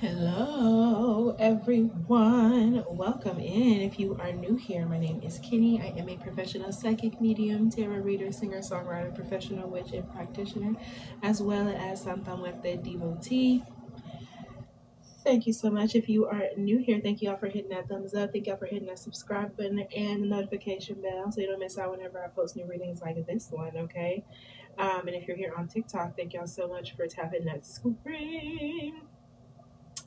Hello, everyone. Welcome in. If you are new here, my name is Kinny. I am a professional psychic medium, tarot reader, singer, songwriter, professional witch, and practitioner, as well as Santa Muerte devotee. Thank you so much. If you are new here, thank you all for hitting that thumbs up. Thank you all for hitting that subscribe button and the notification bell so you don't miss out whenever I post new readings like this one, okay? And if you're here on TikTok, thank y'all so much for tapping that screen.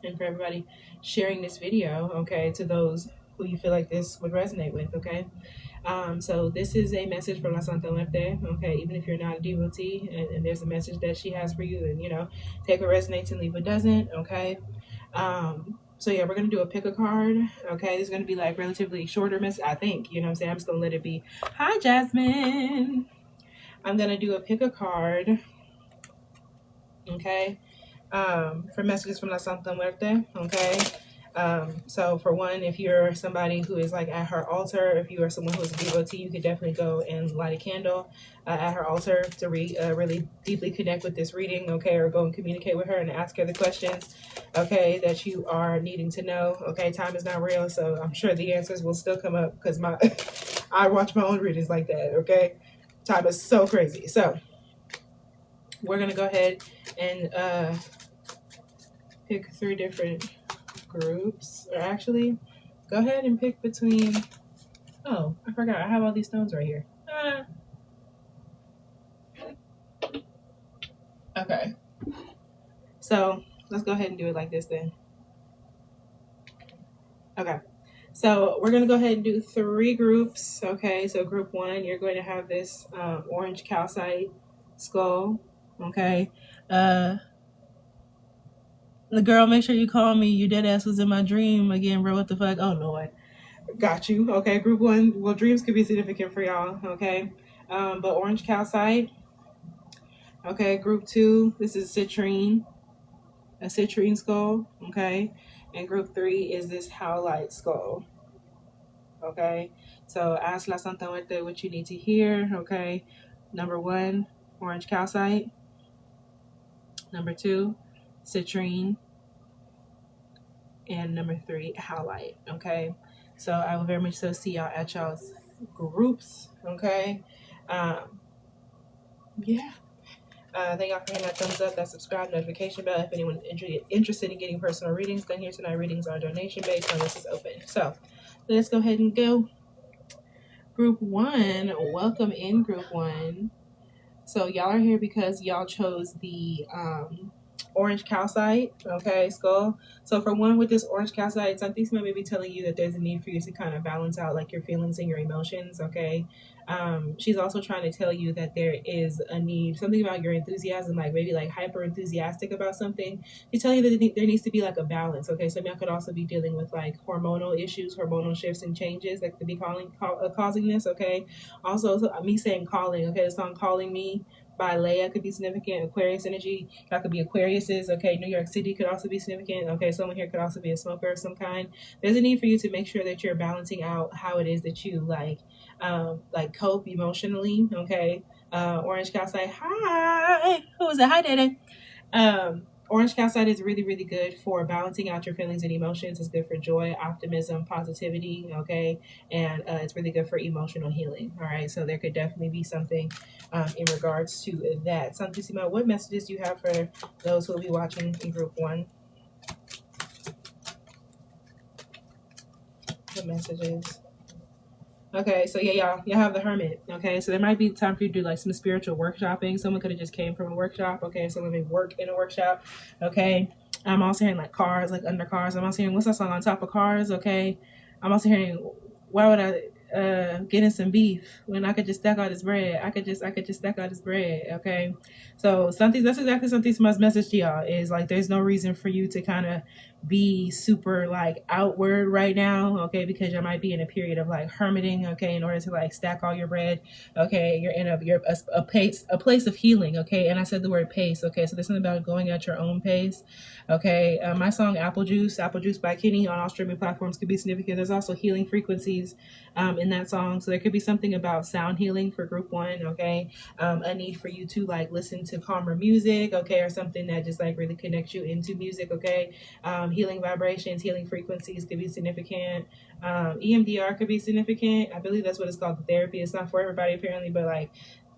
And for everybody sharing this video, okay, to those who you feel like this would resonate with, okay. So this is a message from La Santa Muerte, okay. Even if you're not a devotee, and there's a message that she has for you, and take what resonates and leave what doesn't, okay. So yeah, we're gonna do a pick a card, okay. This is gonna be like relatively shorter message, I think. You know what I'm saying? I'm just gonna let it be. Hi, Jasmine. I'm gonna do a pick a card, okay. For messages from La Santa Muerte, okay? So for one, if you're somebody who is like at her altar, if you are someone who is a devotee, you could definitely go and light a candle at her altar to really deeply connect with this reading, okay? Or go and communicate with her and ask her the questions, okay, that you are needing to know, okay? Time is not real, so I'm sure the answers will still come up because I watch my own readings like that, okay? Time is so crazy. So we're going to go ahead and pick 3 different groups, or actually go ahead and pick between, oh, I forgot, I have all these stones right here. Okay, so let's go ahead and do it like this then. Okay, so we're gonna go ahead and do 3 groups, okay. So group 1, you're going to have this orange calcite skull, okay. The girl, make sure you call me. You dead ass was in my dream again, bro. What the fuck? Oh Lord. Got you. Okay, group 1. Well, dreams could be significant for y'all, okay? But orange calcite. Okay, group 2, this is citrine. A citrine skull, okay? And group 3 is this howlite skull. Okay. So ask La Santa Muerte what you need to hear, okay? Number 1, orange calcite. Number 2, citrine. And number 3, howlite, okay? So I will very much so see y'all at y'all's groups, okay? Yeah. Thank y'all for hitting that thumbs up, that subscribe, notification bell. If anyone's interested in getting personal readings done here tonight, readings are donation based, and this is open. So let's go ahead and go. Group 1, welcome in group 1. So y'all are here because y'all chose the orange calcite, okay, skull. So for one, with this orange calcite, Santísima may be telling you that there's a need for you to kind of balance out like your feelings and your emotions, okay. She's also trying to tell you that there is a need, something about your enthusiasm, like maybe like hyper enthusiastic about something. She's telling you that there needs to be like a balance, okay. Some of y'all could also be dealing with like hormonal issues, hormonal shifts and changes that could be causing this, okay. Also, so me saying calling, okay, the song Calling Me by Leia could be significant. Aquarius energy, that could be Aquariuses, okay. New York City could also be significant, okay. Someone here could also be a smoker of some kind. There's a need for you to make sure that you're balancing out how it is that you like cope emotionally, okay. Orange calcite, hi, who is it? Hi, Dede. Orange calcite is really, really good for balancing out your feelings and emotions. It's good for joy, optimism, positivity, okay? And it's really good for emotional healing, all right? So there could definitely be something in regards to that. Santissima, what messages do you have for those who will be watching in group 1? What messages? Okay, so yeah, y'all have the Hermit, okay? So there might be time for you to do like some spiritual workshopping. Someone could have just came from a workshop, okay? Someone may work in a workshop, okay? I'm also hearing like cars, like under cars. I'm also hearing, what's that song, On Top of Cars, okay? I'm also hearing, why would I get in some beef when I could just stack out his bread? I could just stack out his bread, okay? So something, that's exactly something my message to y'all is like, there's no reason for you to kind of be super like outward right now, okay, because you might be in a period of like hermiting, okay, in order to like stack all your bread, okay. You're in a place of healing, okay. And I said the word pace, okay. So there's something about going at your own pace, okay. My song Apple Juice by Kinny on all streaming platforms could be significant. There's also healing frequencies in in that song. So there could be something about sound healing for group one, okay? A need for you to like listen to calmer music, okay, or something that just like really connects you into music, okay? Healing vibrations, healing frequencies could be significant. EMDR could be significant. I believe that's what it's called, the therapy. It's not for everybody apparently, but like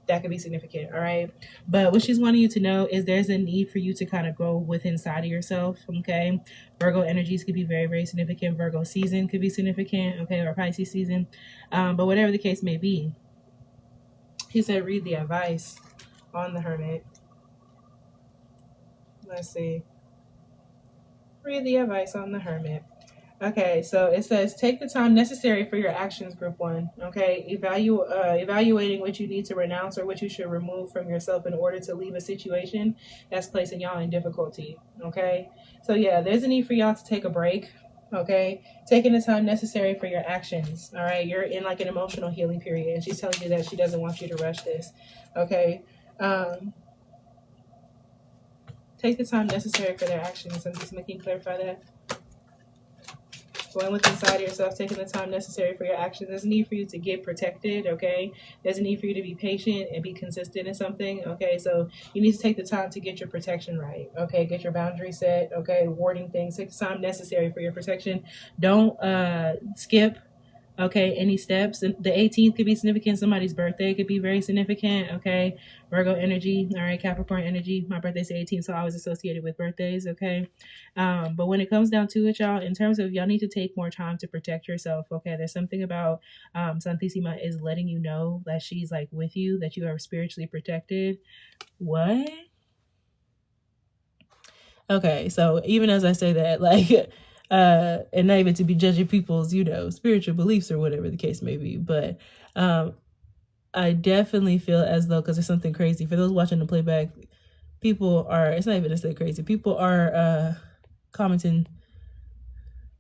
that could be significant. All right. But what she's wanting you to know is there's a need for you to kind of go within inside of yourself. Okay. Virgo energies could be very, very significant. Virgo season could be significant. Okay. Or Pisces season. But whatever the case may be, he said, read the advice on the Hermit. Let's see. Read the advice on the Hermit. Okay, so it says, take the time necessary for your actions, group one. Okay, evaluating what you need to renounce or what you should remove from yourself in order to leave a situation that's placing y'all in difficulty. Okay, so yeah, there's a need for y'all to take a break. Okay, taking the time necessary for your actions. All right, you're in like an emotional healing period, and she's telling you that she doesn't want you to rush this. Okay, take the time necessary for their actions. I'm just making clarify that. Going with inside of yourself, taking the time necessary for your actions. There's a need for you to get protected, okay? There's a need for you to be patient and be consistent in something, okay? So you need to take the time to get your protection right, okay? Get your boundaries set, okay? Warding things. Take the time necessary for your protection. Don't skip, okay, any steps. The 18th could be significant. Somebody's birthday could be very significant, okay? Virgo energy, all right, Capricorn energy. My birthday's the 18th, so I was associated with birthdays, okay? But when it comes down to it, y'all, in terms of y'all need to take more time to protect yourself, okay? There's something about Santissima is letting you know that she's like with you, that you are spiritually protected. What? Okay, so even as I say that, like, and not even to be judging people's, you know, spiritual beliefs or whatever the case may be, but I definitely feel as though, because there's something crazy for those watching the playback, people are, it's not even to say crazy, people are commenting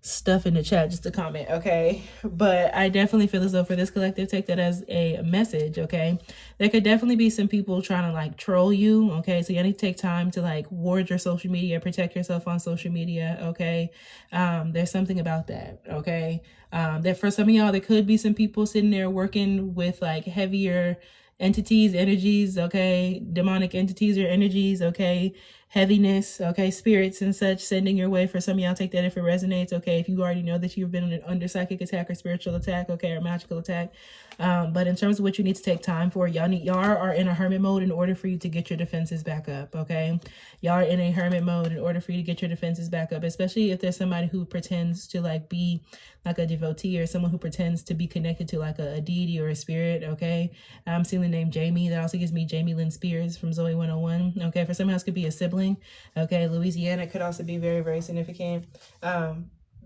stuff in the chat just to comment, okay? But I definitely feel as though for this collective, take that as a message, okay? There could definitely be some people trying to like troll you, okay? So you need to take time to like ward your social media, protect yourself on social media, okay? There's something about that, okay? That for some of y'all, there could be some people sitting there working with like heavier entities, energies, okay? Demonic entities or energies, okay? Heaviness, okay, spirits and such sending your way. For some of y'all, take that if it resonates, okay? If you already know that you've been under psychic attack or spiritual attack, okay, or magical attack. But in terms of what you need to take time for, y'all are in a hermit mode in order for you to get your defenses back up, okay? Y'all are in a hermit mode in order for you to get your defenses back up, especially if there's somebody who pretends to like be like a devotee or someone who pretends to be connected to like a deity or a spirit, okay? I'm seeing the name Jamie. That also gives me Jamie Lynn Spears from Zoe 101, okay? For someone else, could be a sibling, okay? Louisiana could also be very, very significant.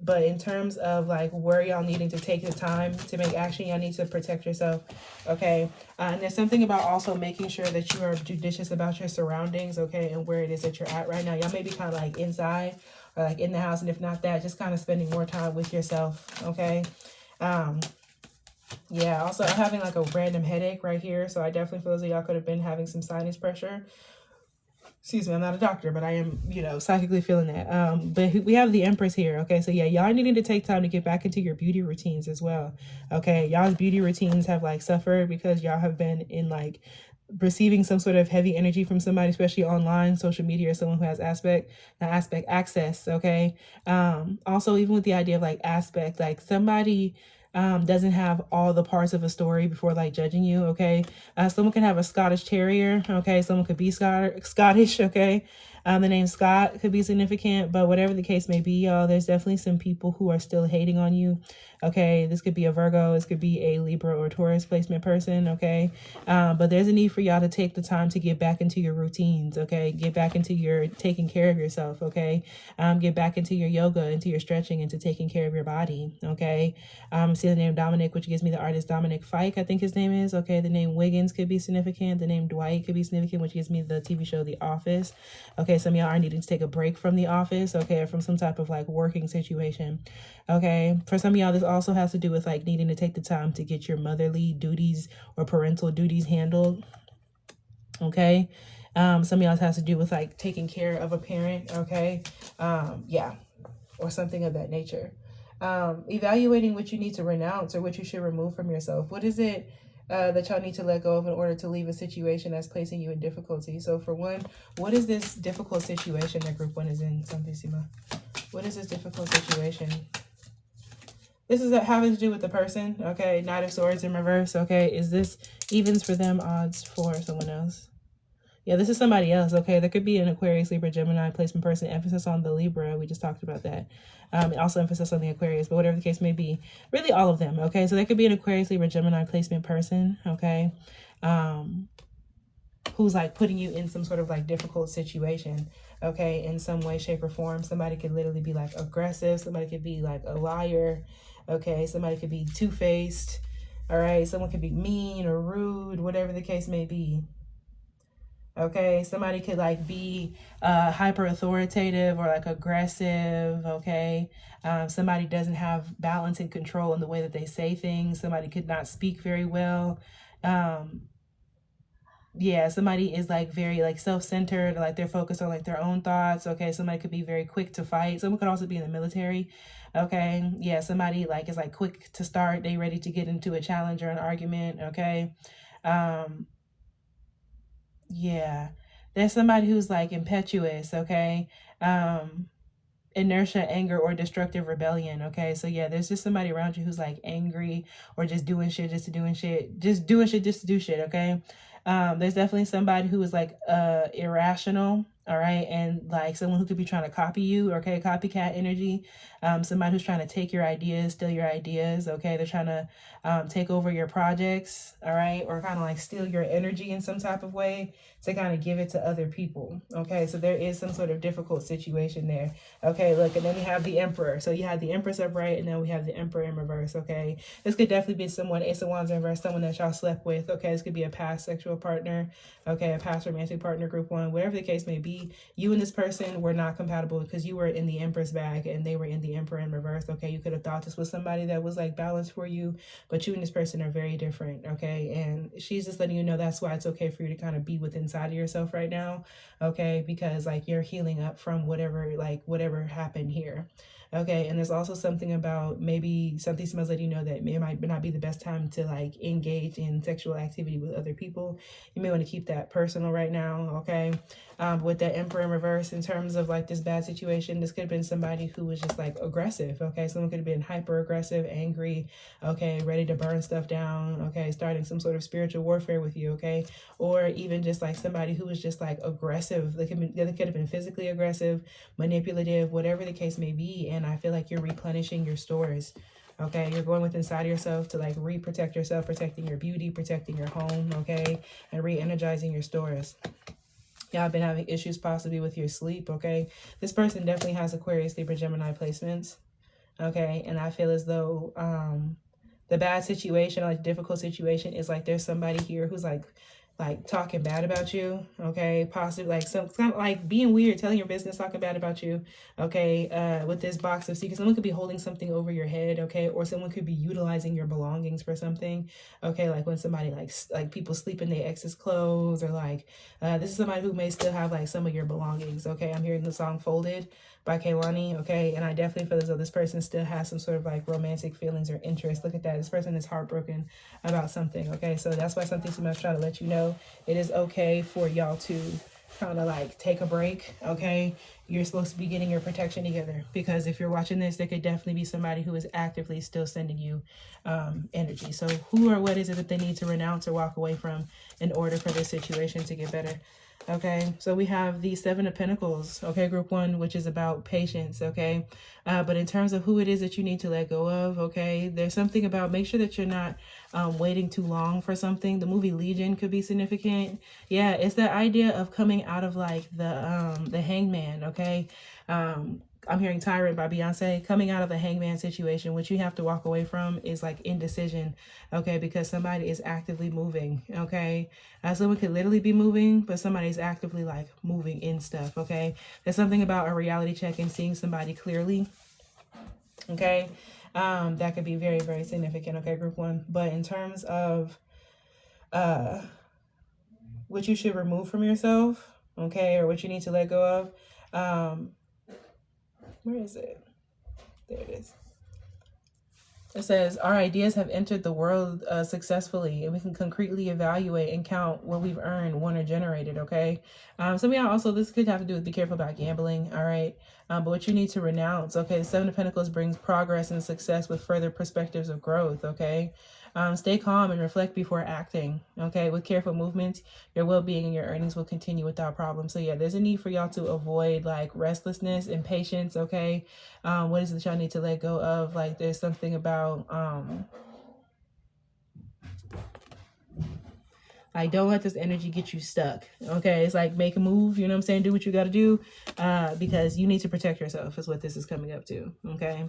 But in terms of like where y'all needing to take the time to make action, y'all need to protect yourself, okay? And there's something about also making sure that you are judicious about your surroundings, okay, and where it is that you're at right now. Y'all may be kind of like inside or like in the house, and if not that, just kind of spending more time with yourself, okay? Yeah, also I'm having like a random headache right here, so I definitely feel as though y'all could have been having some sinus pressure. Excuse me, I'm not a doctor, but I am, you know, psychically feeling that. But we have the Empress here, okay? So yeah, y'all needing to take time to get back into your beauty routines as well, okay? Y'all's beauty routines have like suffered because y'all have been in like receiving some sort of heavy energy from somebody, especially online, social media, or someone who has aspect access, okay? Also, even with the idea of like aspect, like somebody doesn't have all the parts of a story before like judging you, okay? Someone can have a Scottish Terrier, okay? Someone could be Scottish, okay? The name Scott could be significant, but whatever the case may be, y'all, there's definitely some people who are still hating on you, okay? This could be a Virgo, this could be a Libra or Taurus placement person, okay? But there's a need for y'all to take the time to get back into your routines, okay? Get back into your taking care of yourself, okay? Get back into your yoga, into your stretching, into taking care of your body, okay? See the name Dominic, which gives me the artist Dominic Fike, I think his name is, okay? The name Wiggins could be significant. The name Dwight could be significant, which gives me the TV show The Office, okay? Some of y'all are needing to take a break from the office, okay? Or from some type of like working situation, okay? For some of y'all, this also has to do with like needing to take the time to get your motherly duties or parental duties handled, okay? Some of y'all has to do with like taking care of a parent, okay? Yeah, or something of that nature. Evaluating what you need to renounce or what you should remove from yourself. What is it that y'all need to let go of in order to leave a situation that's placing you in difficulty? So for one, what is this difficult situation that group 1 is in, Santissima? What is this difficult situation? This is having to do with the person, okay? Knight of Swords in reverse, okay? Is this evens for them, odds for someone else? Yeah, this is somebody else, okay? There could be an Aquarius, Libra, Gemini placement person. Emphasis on the Libra. We just talked about that. Also emphasis on the Aquarius, but whatever the case may be. Really all of them, okay? So there could be an Aquarius, Libra, Gemini placement person, okay? Who's like putting you in some sort of like difficult situation, okay? In some way, shape, or form. Somebody could literally be like aggressive. Somebody could be like a liar, okay? Somebody could be two-faced, all right? Someone could be mean or rude, whatever the case may be. Okay, somebody could like be hyper authoritative or like aggressive. Okay, somebody doesn't have balance and control in the way that they say things. Somebody could not speak very well. Yeah, somebody is like very like self-centered, like they're focused on like their own thoughts. Okay, somebody could be very quick to fight. Someone could also be in the military. Okay, yeah, somebody like is like quick to start. They ready to get into a challenge or an argument. Okay. Yeah, there's somebody who's like impetuous, okay? Inertia, anger, or destructive rebellion, okay? So yeah, there's just somebody around you who's like angry or just doing shit just to doing shit, just doing shit just to do shit, okay? There's definitely somebody who is like irrational, all right? And like someone who could be trying to copy you, okay? Copycat energy. Somebody who's trying to take your ideas, steal your ideas, okay? They're trying to take over your projects, all right? Or kind of like steal your energy in some type of way to kind of give it to other people, okay? So there is some sort of difficult situation there, okay? Look, and then we have the Emperor. So you have the Empress upright, and then we have the Emperor in reverse, okay? This could definitely be someone, Ace of Wands in reverse, someone that y'all slept with, okay? This could be a past sexual partner, okay? A past romantic partner, group 1, whatever the case may be. You and this person were not compatible because you were in the Empress bag and they were in the Emperor in reverse, okay? You could have thought this was somebody that was like balanced for you, but you and this person are very different, okay? And she's just letting you know that's why it's okay for you to kind of be with inside of yourself right now, okay? Because like you're healing up from whatever happened here. Okay, and there's also something about maybe something smells letting you know that it might not be the best time to like engage in sexual activity with other people. You may want to keep that personal right now, okay? With that Emperor in reverse, in terms of like this bad situation, this could have been somebody who was just like aggressive, okay? Someone could have been hyper aggressive, angry, okay, ready to burn stuff down, okay, starting some sort of spiritual warfare with you, okay? Or even just like somebody who was just like aggressive. They could have been physically aggressive, manipulative, whatever the case may be. And I feel like you're replenishing your stores. Okay, you're going with inside of yourself to like re-protect yourself, protecting your beauty, protecting your home, okay, and re-energizing your stores. Y'all have been having issues possibly with your sleep, okay? This person definitely has Aquarius, Libra, Gemini placements, okay? And I feel as though the bad situation, like difficult situation, is like there's somebody here who's like talking bad about you, okay? Possibly like some kind of like being weird, telling your business, talking bad about you, okay? With this box of secrets, someone could be holding something over your head, okay? Or someone could be utilizing your belongings for something, okay? Like when somebody like people sleep in their ex's clothes, or like this is somebody who may still have like some of your belongings, okay? I'm hearing the song Folded by Kehlani, okay? And I definitely feel as though this person still has some sort of like romantic feelings or interest. Look at that. This person is heartbroken about something, okay? So that's why something somebody's trying to let you know it is okay for y'all to kind of like take a break, okay? You're supposed to be getting your protection together, because if you're watching this, there could definitely be somebody who is actively still sending you energy. So who or what is it that they need to renounce or walk away from in order for this situation to get better? Okay, so we have the Seven of Pentacles, okay, group 1, which is about patience, okay? But in terms of who it is that you need to let go of, okay, there's something about, make sure that you're not waiting too long for something. The movie Legion could be significant. Yeah, it's that idea of coming out of like the hangman, okay? I'm hearing Tyrant by Beyonce. Coming out of a hangman situation, what you have to walk away from is like indecision, okay? Because somebody is actively moving, okay? Someone could literally be moving, but somebody's actively like moving in stuff, okay? There's something about a reality check and seeing somebody clearly, okay? That could be very, very significant, okay, group 1. But in terms of what you should remove from yourself, okay, or what you need to let go of, where is it? There it is. It says, our ideas have entered the world successfully, and we can concretely evaluate and count what we've earned, won, or generated, okay? Some of y'all also, this could have to do with be careful about gambling, all right? But what you need to renounce, okay? The Seven of Pentacles brings progress and success with further perspectives of growth, okay? Stay calm and reflect before acting, okay? With careful movements, your well-being and your earnings will continue without problem. So yeah, there's a need for y'all to avoid like restlessness, impatience, okay? What is it that y'all need to let go of? Like there's something about like, don't let this energy get you stuck, okay? It's like, make a move, you know what I'm saying? Do what you got to do, because you need to protect yourself is what this is coming up to, okay?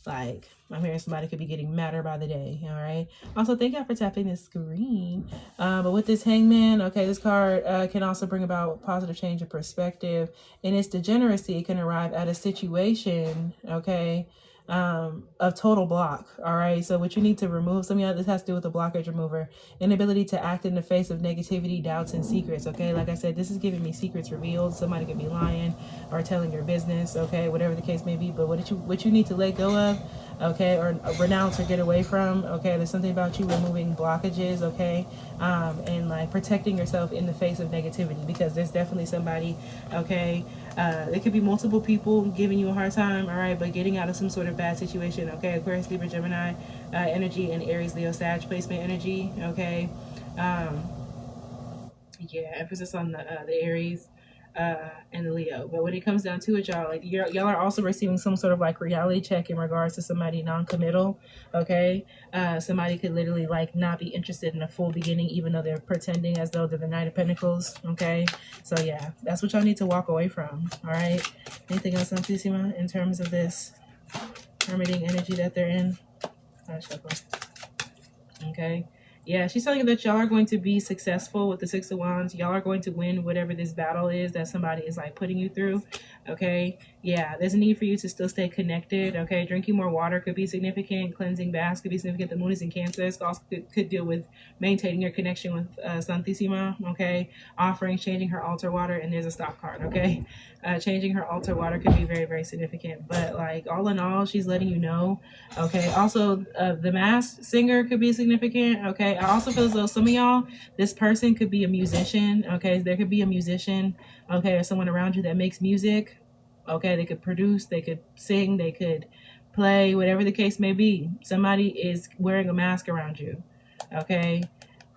Like, I'm hearing somebody could be getting madder by the day, all right? Also, thank y'all for tapping the screen. But with this Hangman, okay, this card can also bring about positive change of perspective. And its degeneracy can arrive at a situation, okay, of total block. All right, so what you need to remove, some of y'all, this has to do with the blockage remover, inability to act in the face of negativity, doubts, and secrets. Okay, like I said, this is giving me secrets revealed. Somebody could be lying or telling your business, okay, whatever the case may be. But what you need to let go of, okay, or renounce or get away from, okay, there's something about you removing blockages, okay, and like protecting yourself in the face of negativity, because there's definitely somebody, okay, it could be multiple people giving you a hard time, all right, but getting out of some sort of bad situation, okay? Aquarius, Libra, Gemini energy, and Aries, Leo, Sag placement energy, okay? Yeah, emphasis on the Aries and the Leo. But when it comes down to it, y'all, like y'all are also receiving some sort of like reality check in regards to somebody non-committal, okay? Somebody could literally like not be interested in a full beginning, even though they're pretending as though they're the Knight of Pentacles, okay? So yeah, that's what y'all need to walk away from, all right? Anything else, Santissima, in terms of this hermiting energy that they're in? Okay. Yeah, she's telling you that y'all are going to be successful with the Six of Wands. Y'all are going to win whatever this battle is that somebody is like putting you through. Okay. Yeah, there's a need for you to still stay connected. Okay. Drinking more water could be significant. Cleansing baths could be significant. The moon is in Cancer. This also could deal with maintaining your connection with Santissima. Okay. Offering, changing her altar water. And there's a stop card. Okay. Changing her altar water could be very, very significant. But like all in all, she's letting you know. Okay. Also, the Masked Singer could be significant. Okay. I also feel as though some of y'all, this person could be a musician. Okay. There could be a musician. Okay. Or someone around you that makes music. Okay, they could produce, they could sing, they could play, whatever the case may be. Somebody is wearing a mask around you. Okay,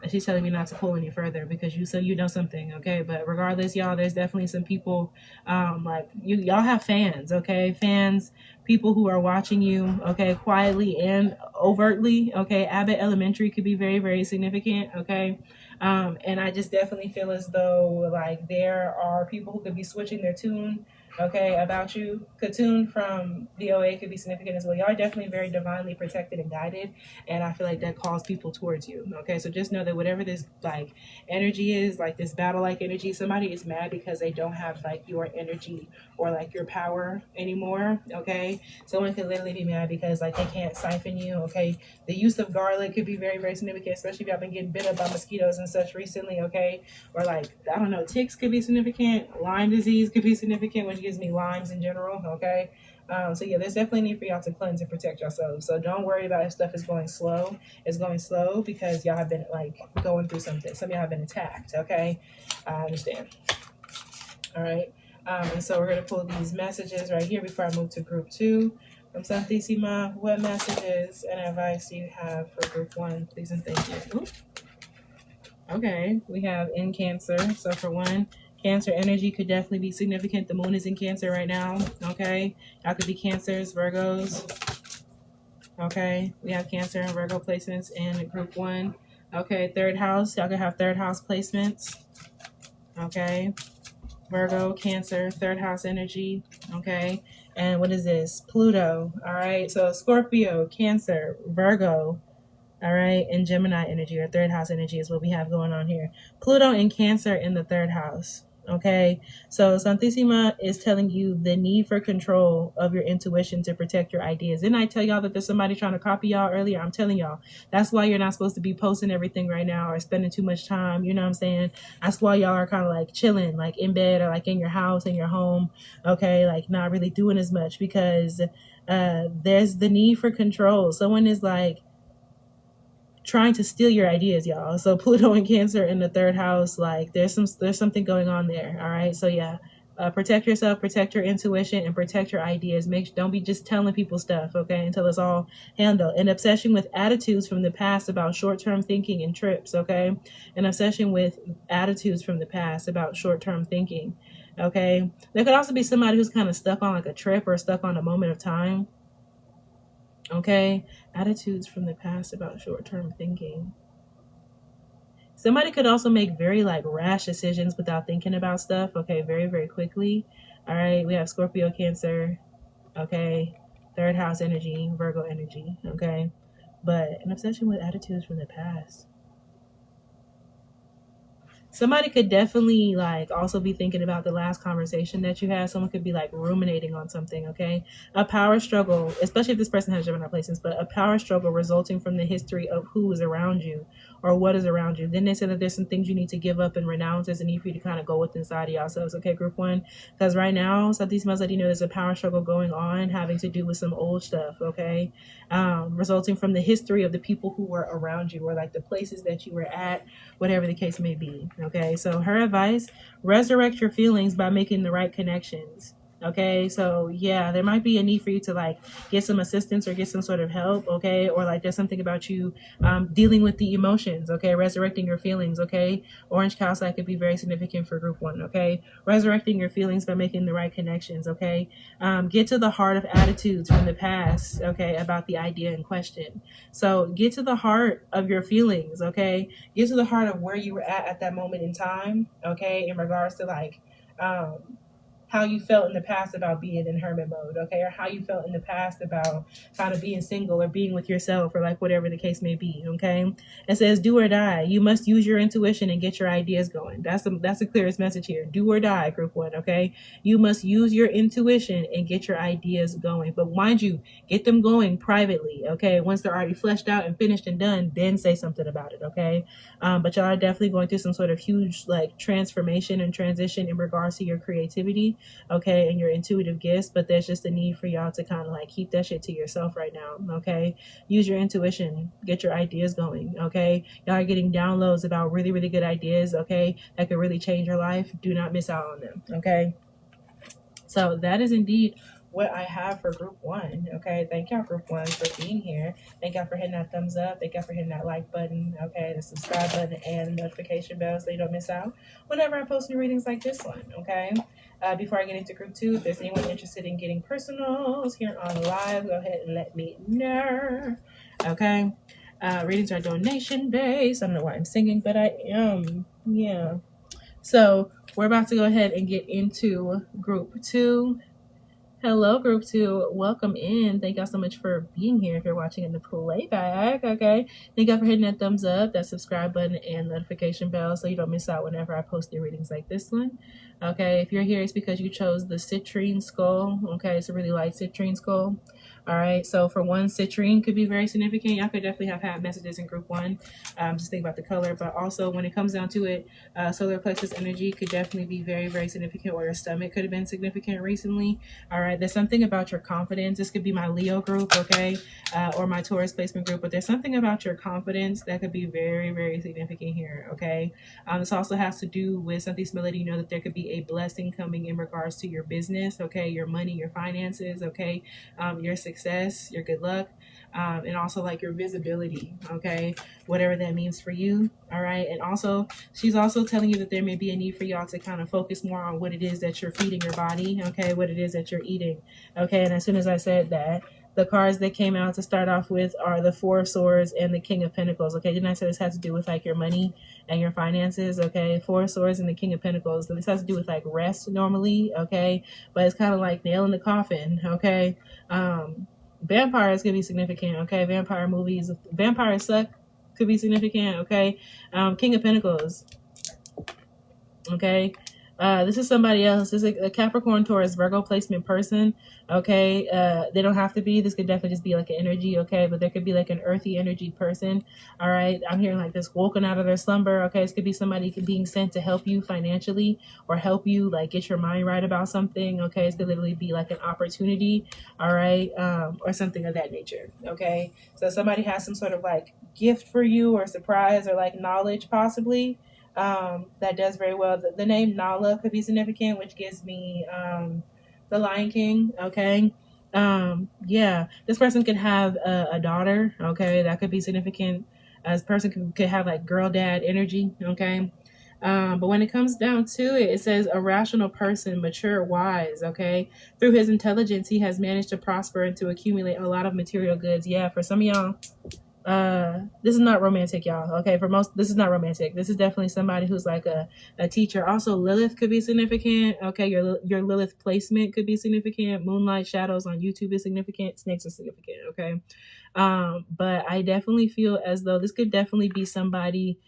and she's telling me not to pull any further because you know something. Okay, but regardless, y'all, there's definitely some people like y'all have fans. Okay, fans, people who are watching you. Okay, quietly and overtly. Okay, Abbott Elementary could be very, very significant. Okay. And I just definitely feel as though like there are people who could be switching their tune, okay, about you. Katoon from DOA could be significant as well. Y'all are definitely very divinely protected and guided, and I feel like that calls people towards you, okay? So just know that whatever this like energy is, like this battle-like energy, somebody is mad because they don't have like your energy or like your power anymore, okay? Someone could literally be mad because like they can't siphon you, okay? The use of garlic could be very, very significant, especially if y'all been getting bit up by mosquitoes and such recently, okay? Or like, I don't know, ticks could be significant. Lyme disease could be significant, which gives me limes in general, okay? So yeah, there's definitely a need for y'all to cleanse and protect yourselves. So don't worry about if stuff is going slow. It's going slow because y'all have been like going through something. Some of y'all have been attacked, okay? I understand. All right. And so we're going to pull these messages right here before I move to group 2. From Santissima, what messages and advice do you have for group 1? Please and thank you. Ooh. Okay, we have in Cancer. So for 1, Cancer energy could definitely be significant. The moon is in Cancer right now. Okay, y'all could be Cancers, Virgos. Okay, we have Cancer and Virgo placements in group 1. Okay, 3rd house. Y'all could have 3rd house placements. Okay, Virgo, Cancer, 3rd house energy. Okay, and what is this? Pluto. All right, so Scorpio, Cancer, Virgo. All right, and Gemini energy or 3rd house energy is what we have going on here. Pluto and Cancer in the 3rd house. Okay, so Santissima is telling you the need for control of your intuition to protect your ideas. Didn't I tell y'all that there's somebody trying to copy y'all earlier? I'm telling y'all, that's why you're not supposed to be posting everything right now or spending too much time. You know what I'm saying? That's why y'all are kind of like chilling, like in bed or like in your house, in your home. Okay, like not really doing as much because There's the need for control. Someone is like trying to steal your ideas, y'all. So Pluto and Cancer in the third house, like there's something going on there. All right. So yeah, protect yourself, protect your intuition, and protect your ideas. Don't be just telling people stuff, okay, until it's all handled. An obsession with attitudes from the past about short-term thinking and trips, okay? An obsession with attitudes from the past about short-term thinking, okay? There could also be somebody who's kind of stuck on like a trip or stuck on a moment of time, okay? Attitudes from the past about short-term thinking. Somebody could also make very like rash decisions without thinking about stuff, okay, very, very quickly. All right, we have Scorpio, Cancer, okay, third house energy, Virgo energy, okay, but an obsession with attitudes from the past. Somebody could definitely like also be thinking about the last conversation that you had. Someone could be like ruminating on something, okay? A power struggle, especially if this person has Gemini placements, but a power struggle resulting from the history of who is around you or what is around you. Then they said that there's some things you need to give up and renounce. There's a need for you to kind of go with inside of yourselves, okay, group one? Because right now, so these smells like, you know, there's a power struggle going on having to do with some old stuff, okay? Resulting from the history of the people who were around you or like the places that you were at, whatever the case may be. Okay, so her advice, resurrect your feelings by making the right connections. Okay, so yeah, there might be a need for you to like get some assistance or get some sort of help, okay, or like there's something about you dealing with the emotions, okay, resurrecting your feelings, okay. Orange cow side could be very significant for group one, okay. Resurrecting your feelings by making the right connections, okay. Get to the heart of attitudes from the past, okay, about the idea in question. So get to the heart of your feelings, okay. Get to the heart of where you were at that moment in time, okay, in regards to like how you felt in the past about being in hermit mode, okay, or how you felt in the past about kind of being single or being with yourself or like whatever the case may be, okay. It says do or die. You must use your intuition and get your ideas going. That's the clearest message here. Do or die, group one, okay. You must use your intuition and get your ideas going, but mind you, get them going privately, okay. Once they're already fleshed out and finished and done, then say something about it, okay. But y'all are definitely going through some sort of huge like transformation and transition in regards to your creativity, okay, and your intuitive gifts, but there's just a need for y'all to kind of like keep that shit to yourself right now, okay. Use your intuition, get your ideas going, okay. Y'all are getting downloads about really, really good ideas, okay, that could really change your life. Do not miss out on them, okay. So that is indeed what I have for group one, okay. Thank y'all, group one, for being here. Thank y'all for hitting that thumbs up. Thank y'all for hitting that like button, okay, the subscribe button and the notification bell so you don't miss out whenever I post new readings like this one, okay. Before I get into group two, if there's anyone interested in getting personals here on live, go ahead and let me know, okay. Readings are donation based. I don't know why I'm singing, but I am, yeah. So we're about to go ahead and get into group two. Hello, group two. Welcome in. Thank y'all so much for being here. If you're watching in the playback, okay. Thank y'all for hitting that thumbs up, that subscribe button, and notification bell so you don't miss out whenever I post new readings like this one. Okay, if you're here, it's because you chose the citrine skull. Okay, it's a really light citrine skull. All right, so for one, citrine could be very significant. Y'all could definitely have had messages in group one. Just think about the color, but also when it comes down to it, solar plexus energy could definitely be very, very significant, or your stomach could have been significant recently. All right, there's something about your confidence. This could be my Leo group, okay, or my Taurus placement group, but there's something about your confidence that could be very, very significant here, okay. This also has to do with something letting you know that there could be a blessing coming in regards to your business, okay, your money, your finances, okay, your success, your good luck, and also like your visibility, okay, whatever that means for you. All right, and also she's also telling you that there may be a need for y'all to kind of focus more on what it is that you're feeding your body, okay, what it is that you're eating, okay. And as soon as I said that, the cards that came out to start off with are the Four of Swords and the King of Pentacles, okay. Didn't I say this has to do with like your money and your finances, okay? Four of Swords and the King of Pentacles. So this has to do with like rest normally, okay, but it's kind of like nail in the coffin, okay. Vampires could be significant, okay. Vampire movies, vampires suck, could be significant, okay. King of Pentacles, okay. This is somebody else. This is a Capricorn, Taurus, Virgo placement person. Okay. They don't have to be. This could definitely just be like an energy. Okay. But there could be like an earthy energy person. All right. I'm hearing like this woken out of their slumber. Okay. This could be somebody being sent to help you financially or help you like get your mind right about something. Okay. This could literally be like an opportunity. All right. Or something of that nature. Okay. So somebody has some sort of like gift for you or surprise or like knowledge possibly, that does very well. The name Nala could be significant, which gives me the Lion King. Okay. Yeah, this person could have a daughter. Okay, that could be significant. As person could have like girl dad energy. Okay. But when it comes down to it, it says a rational person, mature, wise. Okay, through his intelligence, he has managed to prosper and to accumulate a lot of material goods. Yeah, for some of y'all, this is not romantic, y'all. Okay, for most, this is not romantic. This is definitely somebody who's like a teacher. Also, Lilith could be significant. Okay, your Lilith placement could be significant. Moonlight shadows on YouTube is significant. Snakes are significant. Okay. But I definitely feel as though this could definitely be somebody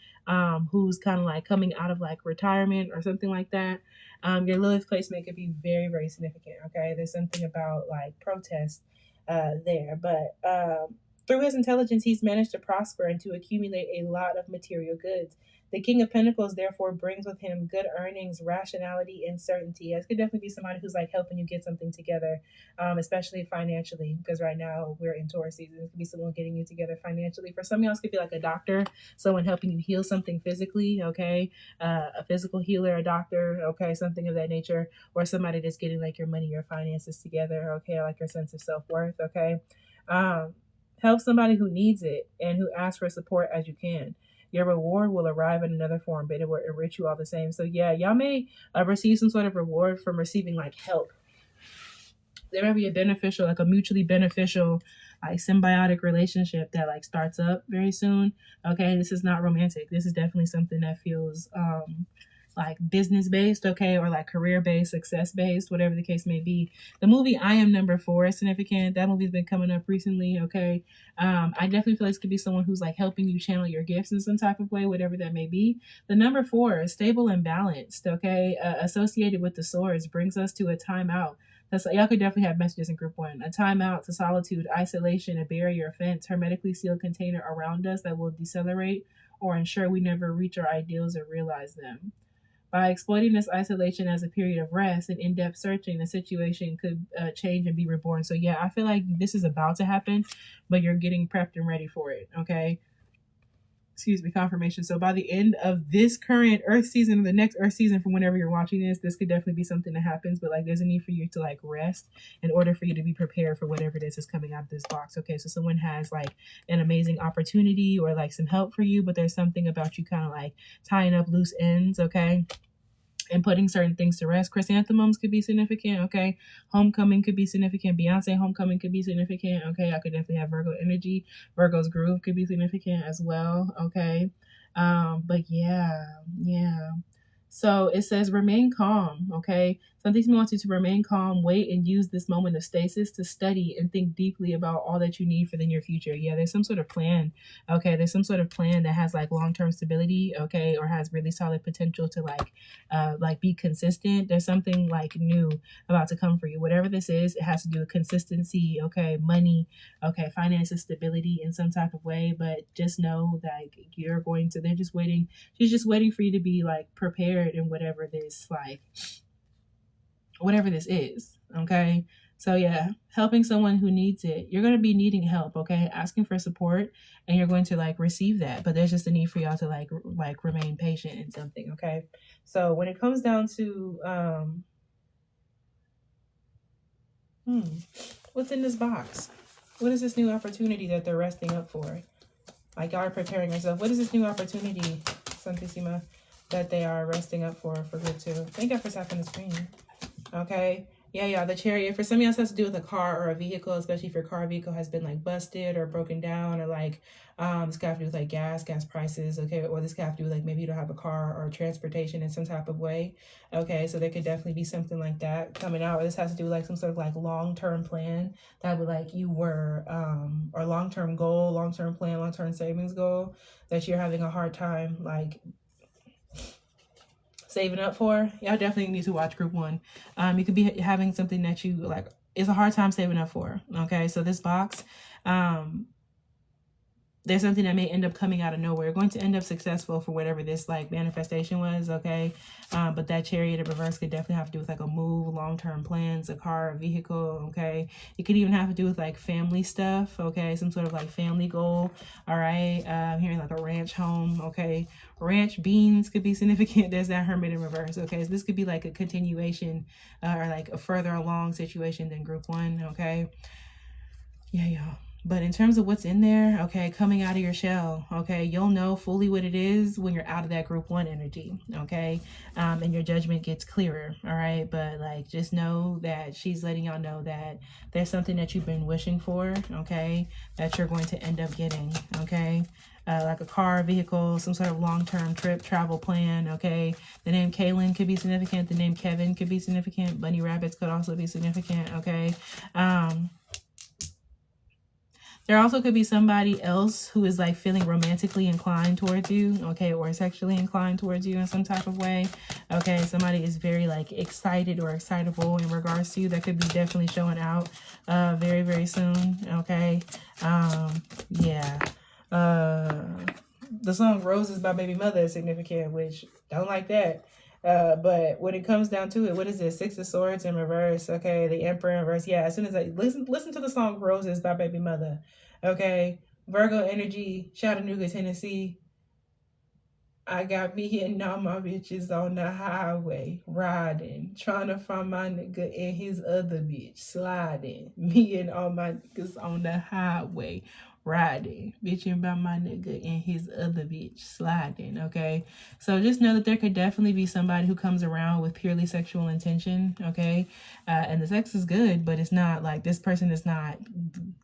who's kind of like coming out of like retirement or something like that. Your Lilith placement could be very, very significant. Okay, there's something about like protest there, but through his intelligence, he's managed to prosper and to accumulate a lot of material goods. The King of Pentacles, therefore, brings with him good earnings, rationality, and certainty. This could definitely be somebody who's like helping you get something together, especially financially, because right now we're in Taurus season. It could be someone getting you together financially. For some of y'all, it could be like a doctor, someone helping you heal something physically, okay? A physical healer, a doctor, okay? Something of that nature. Or somebody that's getting like your money, your finances together, okay? Like your sense of self-worth, okay? Help somebody who needs it and who asks for support as you can. Your reward will arrive in another form, but it will enrich you all the same. So yeah, y'all may receive some sort of reward from receiving like help. There may be a beneficial, like a mutually beneficial, like symbiotic relationship that like starts up very soon. Okay, this is not romantic. This is definitely something that feels like business based, okay, or like career based, success based, whatever the case may be. The movie I Am Number 4 is significant. That movie's been coming up recently, okay. I definitely feel like this could be someone who's like helping you channel your gifts in some type of way, whatever that may be. The number 4 is stable and balanced, okay. Associated with the swords brings us to a timeout. That's, y'all could definitely have messages in group 1. A timeout to solitude, isolation, a barrier, a fence, hermetically sealed container around us that will decelerate or ensure we never reach our ideals or realize them. By exploiting this isolation as a period of rest and in-depth searching, the situation could change and be reborn. So yeah, I feel like this is about to happen, but you're getting prepped and ready for it, okay? Excuse me, confirmation. So by the end of this current Earth season, or the next Earth season from whenever you're watching this could definitely be something that happens, but like there's a need for you to like rest in order for you to be prepared for whatever this is coming out of this box. Okay, so someone has like an amazing opportunity or like some help for you, but there's something about you kind of like tying up loose ends, okay? And putting certain things to rest. Chrysanthemums could be significant, okay? Homecoming could be significant. Beyonce homecoming could be significant, okay? I could definitely have Virgo energy. Virgo's groove could be significant as well, okay? But yeah. So it says remain calm, okay? Something wants you to remain calm, wait, and use this moment of stasis to study and think deeply about all that you need for the near future. Yeah, there's some sort of plan, okay? There's some sort of plan that has like long-term stability, okay? Or has really solid potential to like be consistent. There's something like new about to come for you. Whatever this is, it has to do with consistency, okay? Money, okay? Finances, stability in some type of way, but just know that they're just waiting. She's just waiting for you to be like prepared in whatever this is, okay? So yeah, helping someone who needs it. You're going to be needing help, okay? Asking for support, and you're going to like receive that, but there's just a need for y'all to like remain patient in something, okay? So when it comes down to what's in this box? What is this new opportunity that they're resting up for? Like y'all are preparing yourself. What is this new opportunity, Santissima, that they are resting up for good too? Thank God for tapping the screen. Okay. Yeah, the Chariot. For some of y'all, this has to do with a car or a vehicle, especially if your car or vehicle has been like busted or broken down, or like this could have to do with like gas prices, okay? Or this could have to do with like maybe you don't have a car or transportation in some type of way, okay? So there could definitely be something like that coming out. Or this has to do with like some sort of like long-term plan that would like you were, or long-term goal, long-term plan, long-term savings goal that you're having a hard time like saving up for, y'all definitely need to watch group 1. You could be having something that you like, it's a hard time saving up for. Okay, so this box, there's something that may end up coming out of nowhere. You're going to end up successful for whatever this like manifestation was, okay? But that Chariot in reverse could definitely have to do with like a move, long-term plans, a car, a vehicle, okay? It could even have to do with like family stuff, okay? Some sort of like family goal, all right? I'm hearing like a ranch home, okay? Ranch beans could be significant. There's that Hermit in reverse, okay? So this could be like a continuation or like a further along situation than group 1, okay? Yeah, y'all. But in terms of what's in there, okay, coming out of your shell, okay, you'll know fully what it is when you're out of that group 1 energy, okay, and your judgment gets clearer, all right? But like, just know that she's letting y'all know that there's something that you've been wishing for, okay, that you're going to end up getting, okay? Like a car, vehicle, some sort of long-term trip, travel plan, okay? The name Kaylin could be significant. The name Kevin could be significant. Bunny rabbits could also be significant, okay? There also could be somebody else who is like feeling romantically inclined towards you, okay, or sexually inclined towards you in some type of way, okay? Somebody is very like excited or excitable in regards to you. That could be definitely showing out very, very soon, okay? Yeah. The song Roses by Baby Mother is significant, which don't like that. But when it comes down to it, what is this? 6 of Swords in reverse, okay? The Emperor in reverse. Yeah, as soon as I listen to the song Roses by Baby Mother, okay? Virgo energy, Chattanooga, Tennessee. I got me hitting all my bitches on the highway, riding, trying to find my nigga and his other bitch, sliding. Me and all my niggas on the highway, riding, bitching about my nigga and his other bitch, sliding, okay? So just know that there could definitely be somebody who comes around with purely sexual intention, okay? And the sex is good, but it's not like this person is not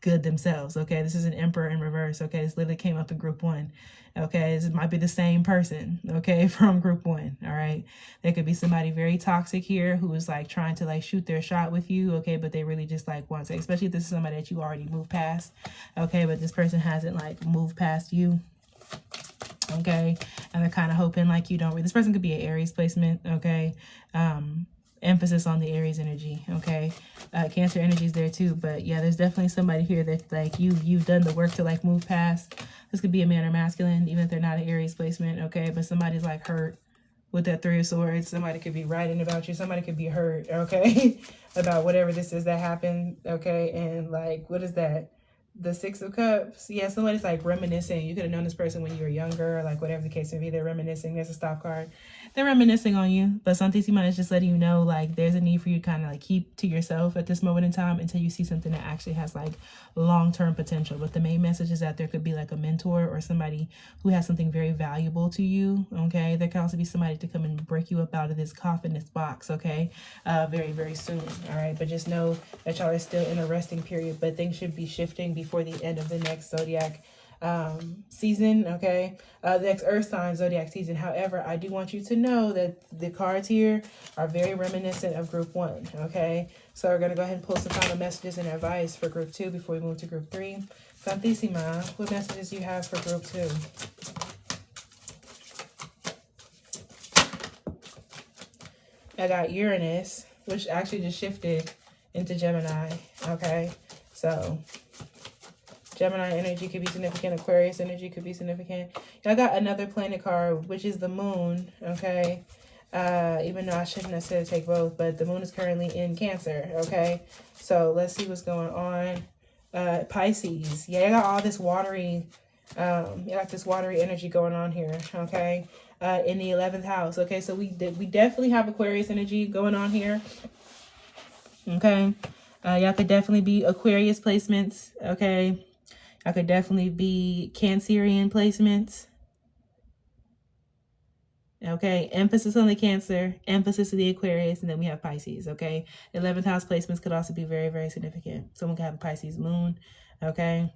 good themselves, okay? This is an Emperor in reverse, okay? This literally came up in group 1. Okay, this might be the same person, okay, from group 1, all right? There could be somebody very toxic here who is like trying to like shoot their shot with you, okay, but they really just like want to, especially if this is somebody that you already moved past, okay, but this person hasn't like moved past you, okay, and they're kind of hoping like you don't, this person could be an Aries placement, okay, emphasis on the Aries energy, okay? Cancer energy is there too, but yeah, there's definitely somebody here that like you've done the work to like move past. This could be a man or masculine, even if they're not an Aries placement, okay? But somebody's like hurt with that 3 of Swords. Somebody could be writing about you. Somebody could be hurt, okay? About whatever this is that happened, okay? And like, what is that? The 6 of Cups. Yeah, somebody's like reminiscing. You could have known this person when you were younger, or like whatever the case may be. They're reminiscing. There's a stop card. They're reminiscing on you, but Santissima is just letting you know like there's a need for you to kind of like keep to yourself at this moment in time until you see something that actually has like long-term potential. But the main message is that there could be like a mentor or somebody who has something very valuable to you, okay? There could also be somebody to come and break you up out of this coffin, this box, okay? Very, very soon, all right? But just know that y'all are still in a resting period, but things should be shifting before the end of the next zodiac season, okay? The next earth sign zodiac season. However, I do want you to know that the cards here are very reminiscent of group 1, okay? So we're going to go ahead and pull some final messages and advice for group 2 before we move to group 3. Santissima, what messages do you have for group 2? I got Uranus, which actually just shifted into Gemini, okay? So Gemini energy could be significant. Aquarius energy could be significant. I got another planet card, which is the moon, okay? Even though I shouldn't necessarily take both, but the moon is currently in Cancer, okay? So let's see what's going on. Pisces. Yeah, I got all this watery, energy going on here, okay? In the 11th house, okay? So we definitely have Aquarius energy going on here, okay? Y'all could definitely be Aquarius placements, okay? I could definitely be Cancerian placements. Okay, emphasis on the Cancer, emphasis on the Aquarius, and then we have Pisces, okay? 11th house placements could also be very, very significant. Someone could have a Pisces moon, okay?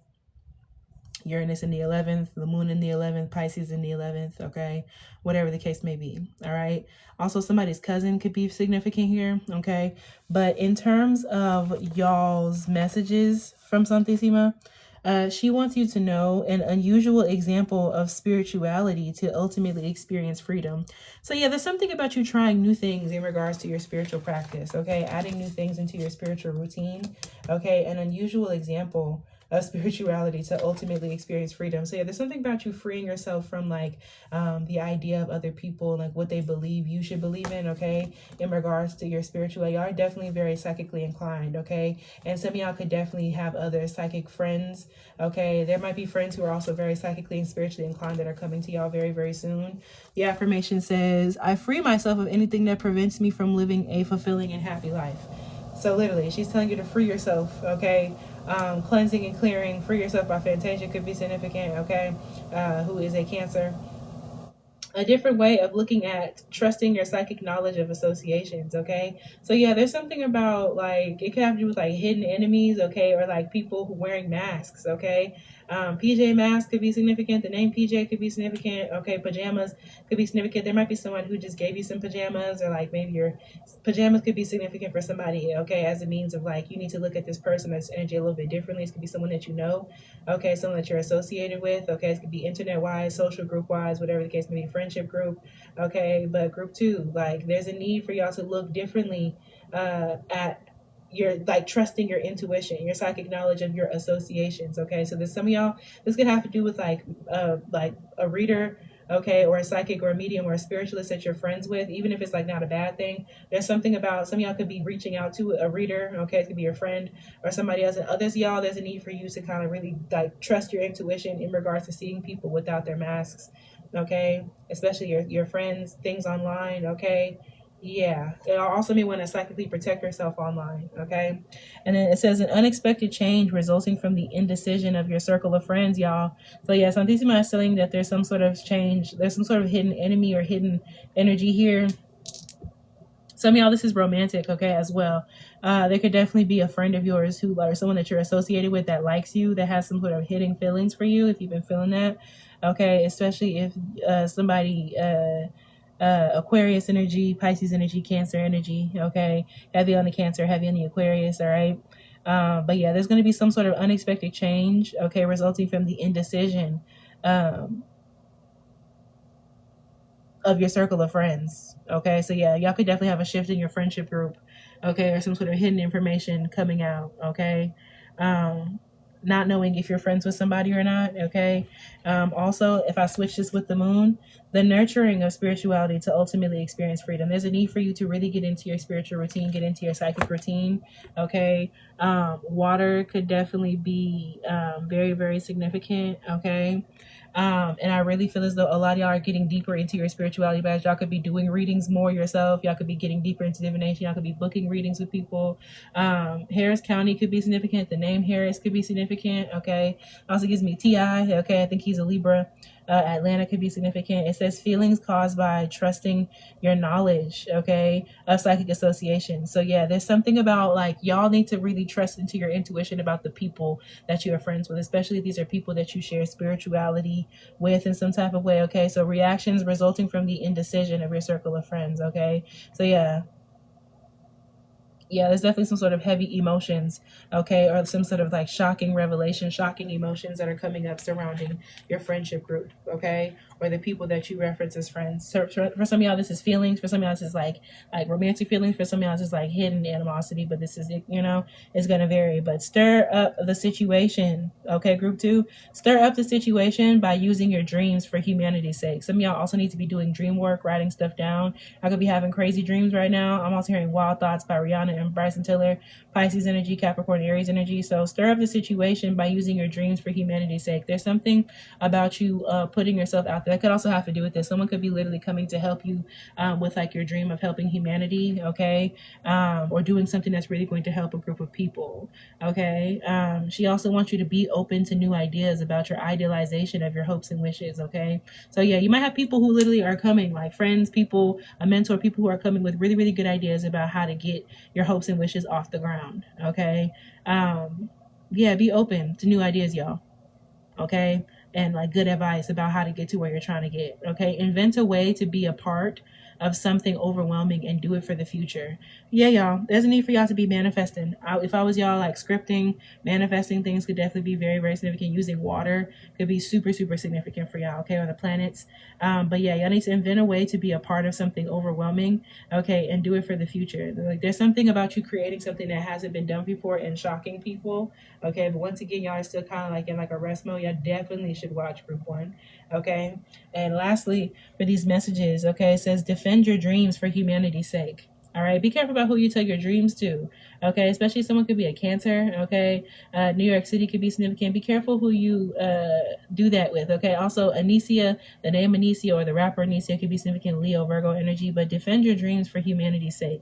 Uranus in the 11th, the moon in the 11th, Pisces in the 11th, okay? Whatever the case may be, all right? Also, somebody's cousin could be significant here, okay? But in terms of y'all's messages from Santissima, She wants you to know an unusual example of spirituality to ultimately experience freedom. So yeah, there's something about you trying new things in regards to your spiritual practice, okay? Adding new things into your spiritual routine, okay? An unusual example of spirituality to ultimately experience freedom. So yeah, there's something about you freeing yourself from like the idea of other people, like what they believe you should believe in, okay? In regards to your spirituality, y'all are definitely very psychically inclined, okay? And some of y'all could definitely have other psychic friends, okay? There might be friends who are also very psychically and spiritually inclined that are coming to y'all very, very soon. The affirmation says, I free myself of anything that prevents me from living a fulfilling and happy life. So literally, she's telling you to free yourself, okay? Cleansing and clearing, free yourself by Fantasia could be significant, okay? Who is a Cancer. A different way of looking at trusting your psychic knowledge of associations, okay? So yeah, there's something about like it could have to do with like hidden enemies, okay, or like people who wearing masks, okay? PJ mask could be significant. The name PJ could be significant. Okay, pajamas could be significant. There might be someone who just gave you some pajamas, or like maybe your pajamas could be significant for somebody, okay, as a means of like you need to look at this person, this energy a little bit differently. It could be someone that you know, okay, someone that you're associated with, okay. It could be internet wise, social group wise, whatever the case may be, friendship group, okay. But group two, like there's a need for y'all to look differently at your like trusting your intuition, your psychic knowledge of your associations, okay. So there's some of y'all, this could have to do with like a reader, okay, or a psychic or a medium or a spiritualist that you're friends with, even if it's like not a bad thing. There's something about some of y'all could be reaching out to a reader, okay, it could be your friend or somebody else, and others y'all, there's a need for you to kind of really like trust your intuition in regards to seeing people without their masks, okay, especially your friends, things online, okay. Yeah, it also may want to psychically protect yourself online, okay. And then it says an unexpected change resulting from the indecision of your circle of friends, y'all. So yeah, some things might saying that there's some sort of change, there's some sort of hidden enemy or hidden energy here. Some of y'all, this is romantic, okay, as well. There could definitely be a friend of yours who, or someone that you're associated with that likes you, that has some sort of hidden feelings for you, if you've been feeling that, okay, especially if somebody Aquarius energy, Pisces energy, Cancer energy, okay, heavy on the Cancer, heavy on the Aquarius, all right. But yeah, there's going to be some sort of unexpected change, okay, resulting from the indecision of your circle of friends, okay. So yeah, y'all could definitely have a shift in your friendship group, okay, or some sort of hidden information coming out, okay. Not knowing if you're friends with somebody or not, okay. Also, if I switch this with the moon, the nurturing of spirituality to ultimately experience freedom. There's a need for you to really get into your spiritual routine, get into your psychic routine, okay. Water could definitely be very, very significant, okay. And I really feel as though a lot of y'all are getting deeper into your spirituality, but y'all could be doing readings more yourself. Y'all could be getting deeper into divination. Y'all could be booking readings with people. Harris County could be significant. The name Harris could be significant. Okay. Also gives me T.I. Okay. I think he's a Libra. Atlanta could be significant. It says feelings caused by trusting your knowledge, okay, of psychic association. So yeah, there's something about like y'all need to really trust into your intuition about the people that you are friends with, especially if these are people that you share spirituality with in some type of way, okay. So reactions resulting from the indecision of your circle of friends, okay. So yeah, there's definitely some sort of heavy emotions, okay, or some sort of like shocking revelation, shocking emotions that are coming up surrounding your friendship group, okay, or the people that you reference as friends. So for some of y'all, this is feelings. For some of y'all, this is like romantic feelings. For some of y'all, this is like hidden animosity. But this is, it's gonna vary. But stir up the situation, okay, group two. Stir up the situation by using your dreams for humanity's sake. Some of y'all also need to be doing dream work, writing stuff down. I could be having crazy dreams right now. I'm also hearing Wild Thoughts by Rihanna and Bryson Tiller, Pisces energy, Capricorn, Aries energy. So stir up the situation by using your dreams for humanity's sake. There's something about you putting yourself out there. That could also have to do with this. Someone could be literally coming to help you with like your dream of helping humanity, okay, or doing something that's really going to help a group of people, okay. She also wants you to be open to new ideas about your idealization of your hopes and wishes, okay. So yeah, you might have people who literally are coming, like friends, people, a mentor, people who are coming with really, really good ideas about how to get your hopes and wishes off the ground, okay. Yeah, be open to new ideas, y'all, okay. and like good advice about how to get to where you're trying to get. Okay, invent a way to be a part of something overwhelming and do it for the future. Yeah, y'all, there's a need for y'all to be manifesting. If I was y'all, like scripting, manifesting things could definitely be very, very significant. Using water could be super, super significant for y'all, okay, or the planets. But yeah, y'all need to invent a way to be a part of something overwhelming, okay, and do it for the future. Like there's something about you creating something that hasn't been done before and shocking people, okay. But once again, y'all are still kind of like in like a rest mode. Y'all definitely should watch group 1, okay. And lastly, for these messages, okay, it says defend your dreams for humanity's sake. All right, be careful about who you tell your dreams to, okay, especially someone could be a Cancer, okay. New York City could be significant. Be careful who you do that with, okay. Also, Anicia, the name Anicia or the rapper Anicia could be significant, Leo, Virgo energy, but defend your dreams for humanity's sake.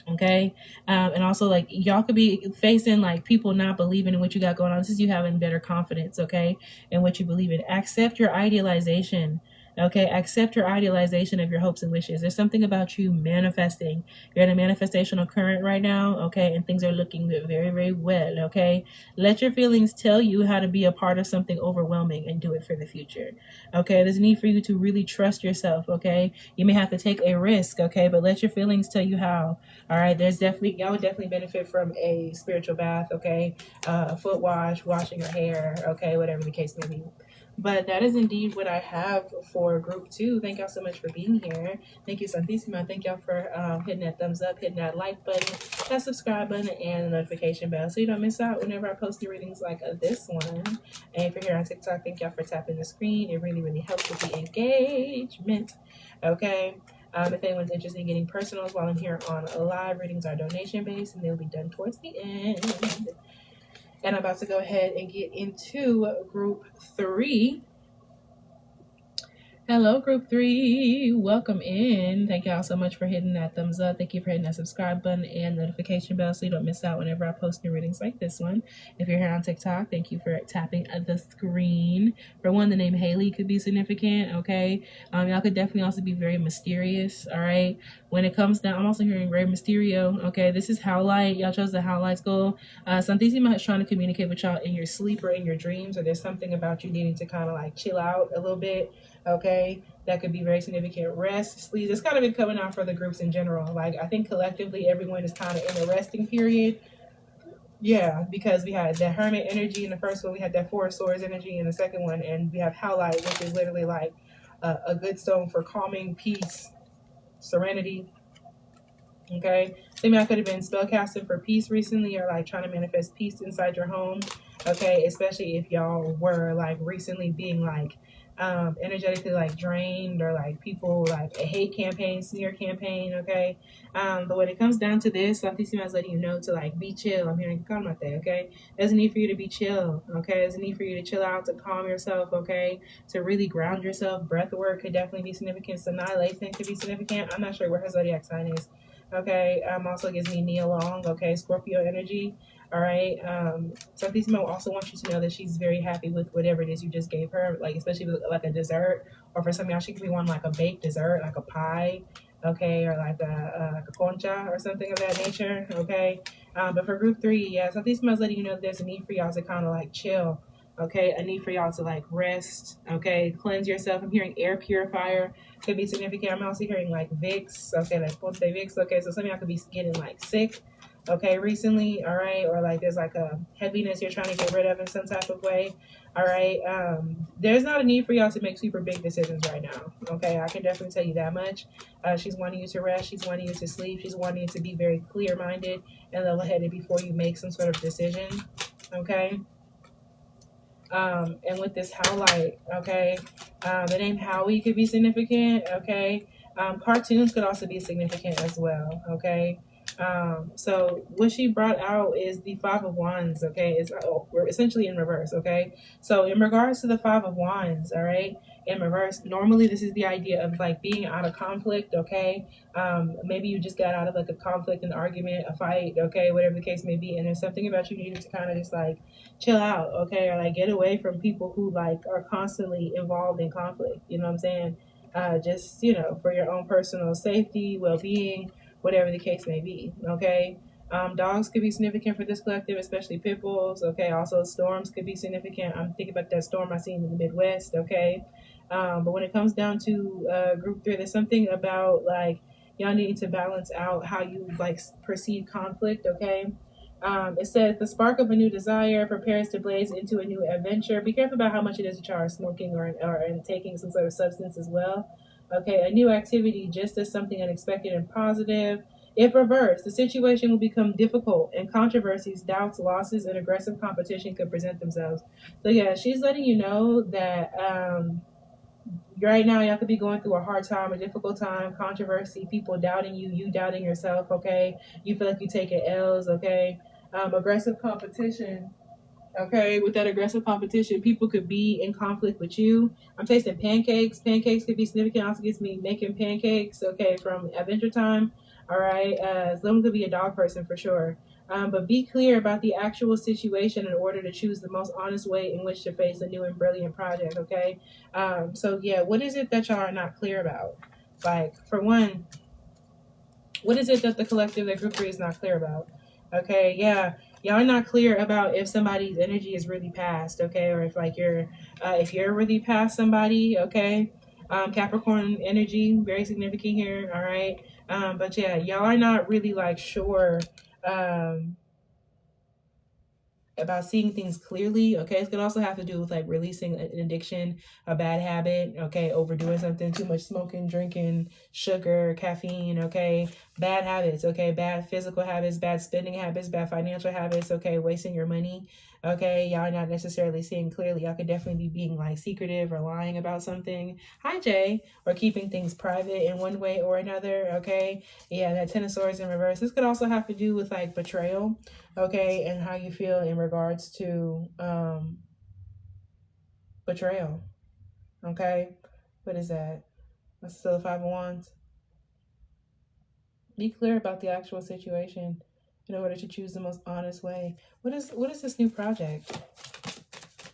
Okay, and also like y'all could be facing like people not believing in what you got going on. This is you having better confidence, okay, in what you believe in. Accept your idealization. Okay, accept your idealization of your hopes and wishes. There's something about you manifesting. You're in a manifestational current right now, okay, and things are looking very, very well, okay. Let your feelings tell you how to be a part of something overwhelming and do it for the future, okay. There's a need for you to really trust yourself, okay. You may have to take a risk, okay, but let your feelings tell you how. All right, there's definitely, y'all would definitely benefit from a spiritual bath, okay, foot wash, washing your hair, okay, whatever the case may be. But that is indeed what I have for group 2. Thank y'all so much for being here. Thank you, Santissima. Thank y'all for hitting that thumbs up, hitting that like button, that subscribe button, and the notification bell so you don't miss out whenever I post new readings like this one. And if you're here on TikTok, thank y'all for tapping the screen. It really, really helps with the engagement, okay? If anyone's interested in getting personals while I'm here on live, readings are donation based and they'll be done towards the end. And I'm about to go ahead and get into group 3. Hello, group 3. Welcome in. Thank y'all so much for hitting that thumbs up. Thank you for hitting that subscribe button and notification bell so you don't miss out whenever I post new readings like this one. If you're here on TikTok, thank you for tapping the screen. For one, the name Haley could be significant, okay? Y'all could definitely also be very mysterious, all right? When it comes down, I'm also hearing Rey Mysterio, okay? This is Howlite. Y'all chose the Howlite school. Santissima is trying to communicate with y'all in your sleep or in your dreams, or there's something about you needing to kind of like chill out a little bit. Okay, that could be very significant. Rest, sleep. It's kind of been coming out for the groups in general. Like I think collectively everyone is kind of in the resting period. Yeah, because we had that Hermit energy in the first one, we had that Four of Swords energy in the second one, and we have Howlite, which is literally like a good stone for calming, peace, serenity. Okay, so maybe I could have been spellcasting for peace recently, or like trying to manifest peace inside your home. Okay, especially if y'all were like recently being like energetically like drained, or like people like a hate campaign, smear campaign, okay. But when it comes down to this, Santissima is letting you know to like be chill. I'm hearing calmate, okay. There's a need for you to be chill, okay. There's a need for you to chill out, to calm yourself, okay, to really ground yourself. Breath work could definitely be significant. Annihilation could be significant. I'm not sure where her zodiac sign is, okay. Also gives me Nia Long, okay, Scorpio energy. All right. Santissima also wants you to know that she's very happy with whatever it is you just gave her, like especially with like a dessert, or for some of y'all, she could be wanting like a baked dessert, like a pie, okay, or like a concha or something of that nature, okay. But for group 3, yeah, Santissima is letting you know that there's a need for y'all to kind of like chill, okay, a need for y'all to like rest, okay, cleanse yourself. I'm hearing air purifier could be significant. I'm also hearing like Vicks, okay, like Ponte Vicks, okay, so some of y'all could be getting like sick, okay, recently, all right, or like there's like a heaviness you're trying to get rid of in some type of way, all right. There's not a need for y'all to make super big decisions right now, okay. I can definitely tell you that much. She's wanting you to rest, she's wanting you to sleep, she's wanting you to be very clear-minded and level-headed before you make some sort of decision, okay. And with this Howlite, okay, the name Howie could be significant, okay. Cartoons could also be significant as well, okay. So what she brought out is the Five of Wands, okay. We're essentially in reverse, okay. So in regards to the Five of Wands, all right, in reverse, normally this is the idea of like being out of conflict, okay. Maybe you just got out of like a conflict, an argument, a fight, okay, whatever the case may be, and there's something about you needing to kind of just like chill out, okay, or like get away from people who like are constantly involved in conflict, you know what I'm saying. Just, you know, for your own personal safety, well-being, whatever the case may be, okay. Dogs could be significant for this collective, especially pit bulls. Okay, also storms could be significant. I'm thinking about that storm I seen in the Midwest. Okay, but when it comes down to group three, there's something about like y'all need to balance out how you like perceive conflict. Okay. It says the spark of a new desire prepares to blaze into a new adventure. Be careful about how much it is that you are smoking or taking some sort of substance as well. Okay, a new activity just as something unexpected and positive. If reversed, the situation will become difficult and controversies, doubts, losses, and aggressive competition could present themselves. So yeah, she's letting you know that right now y'all could be going through a hard time, a difficult time, controversy, people doubting you, you doubting yourself, okay? You feel like you're taking L's, okay? Aggressive competition. Okay, with that aggressive competition, people could be in conflict with you. I'm tasting pancakes. Pancakes could be significant. Also gets me making pancakes. Okay, from Adventure Time. All right, someone could be a dog person for sure. But be clear about the actual situation in order to choose the most honest way in which to face a new and brilliant project. Okay, so yeah, what is it that y'all are not clear about? Like for one, what is it that the collective, that group three, is not clear about? Okay, yeah, y'all are not clear about if somebody's energy is really past, okay, or if you're really past somebody, okay. Capricorn energy, very significant here, all right. But yeah, y'all are not really like sure um, about seeing things clearly. Okay, it's gonna also have to do with like releasing an addiction, a bad habit. Okay, overdoing something, too much smoking, drinking, sugar, caffeine. Okay, bad habits. Okay, bad physical habits, bad spending habits, bad financial habits. Okay, wasting your money. Okay, y'all are not necessarily seeing clearly. Y'all could definitely be being like secretive or lying about something. Hi Jay, or keeping things private in one way or another. Okay, yeah, that Ten of Swords in reverse. This could also have to do with like betrayal, okay, and how you feel in regards to betrayal. Okay, what is that? That's still the Five of Wands. Be clear about the actual situation in order to choose the most honest way. What is this new project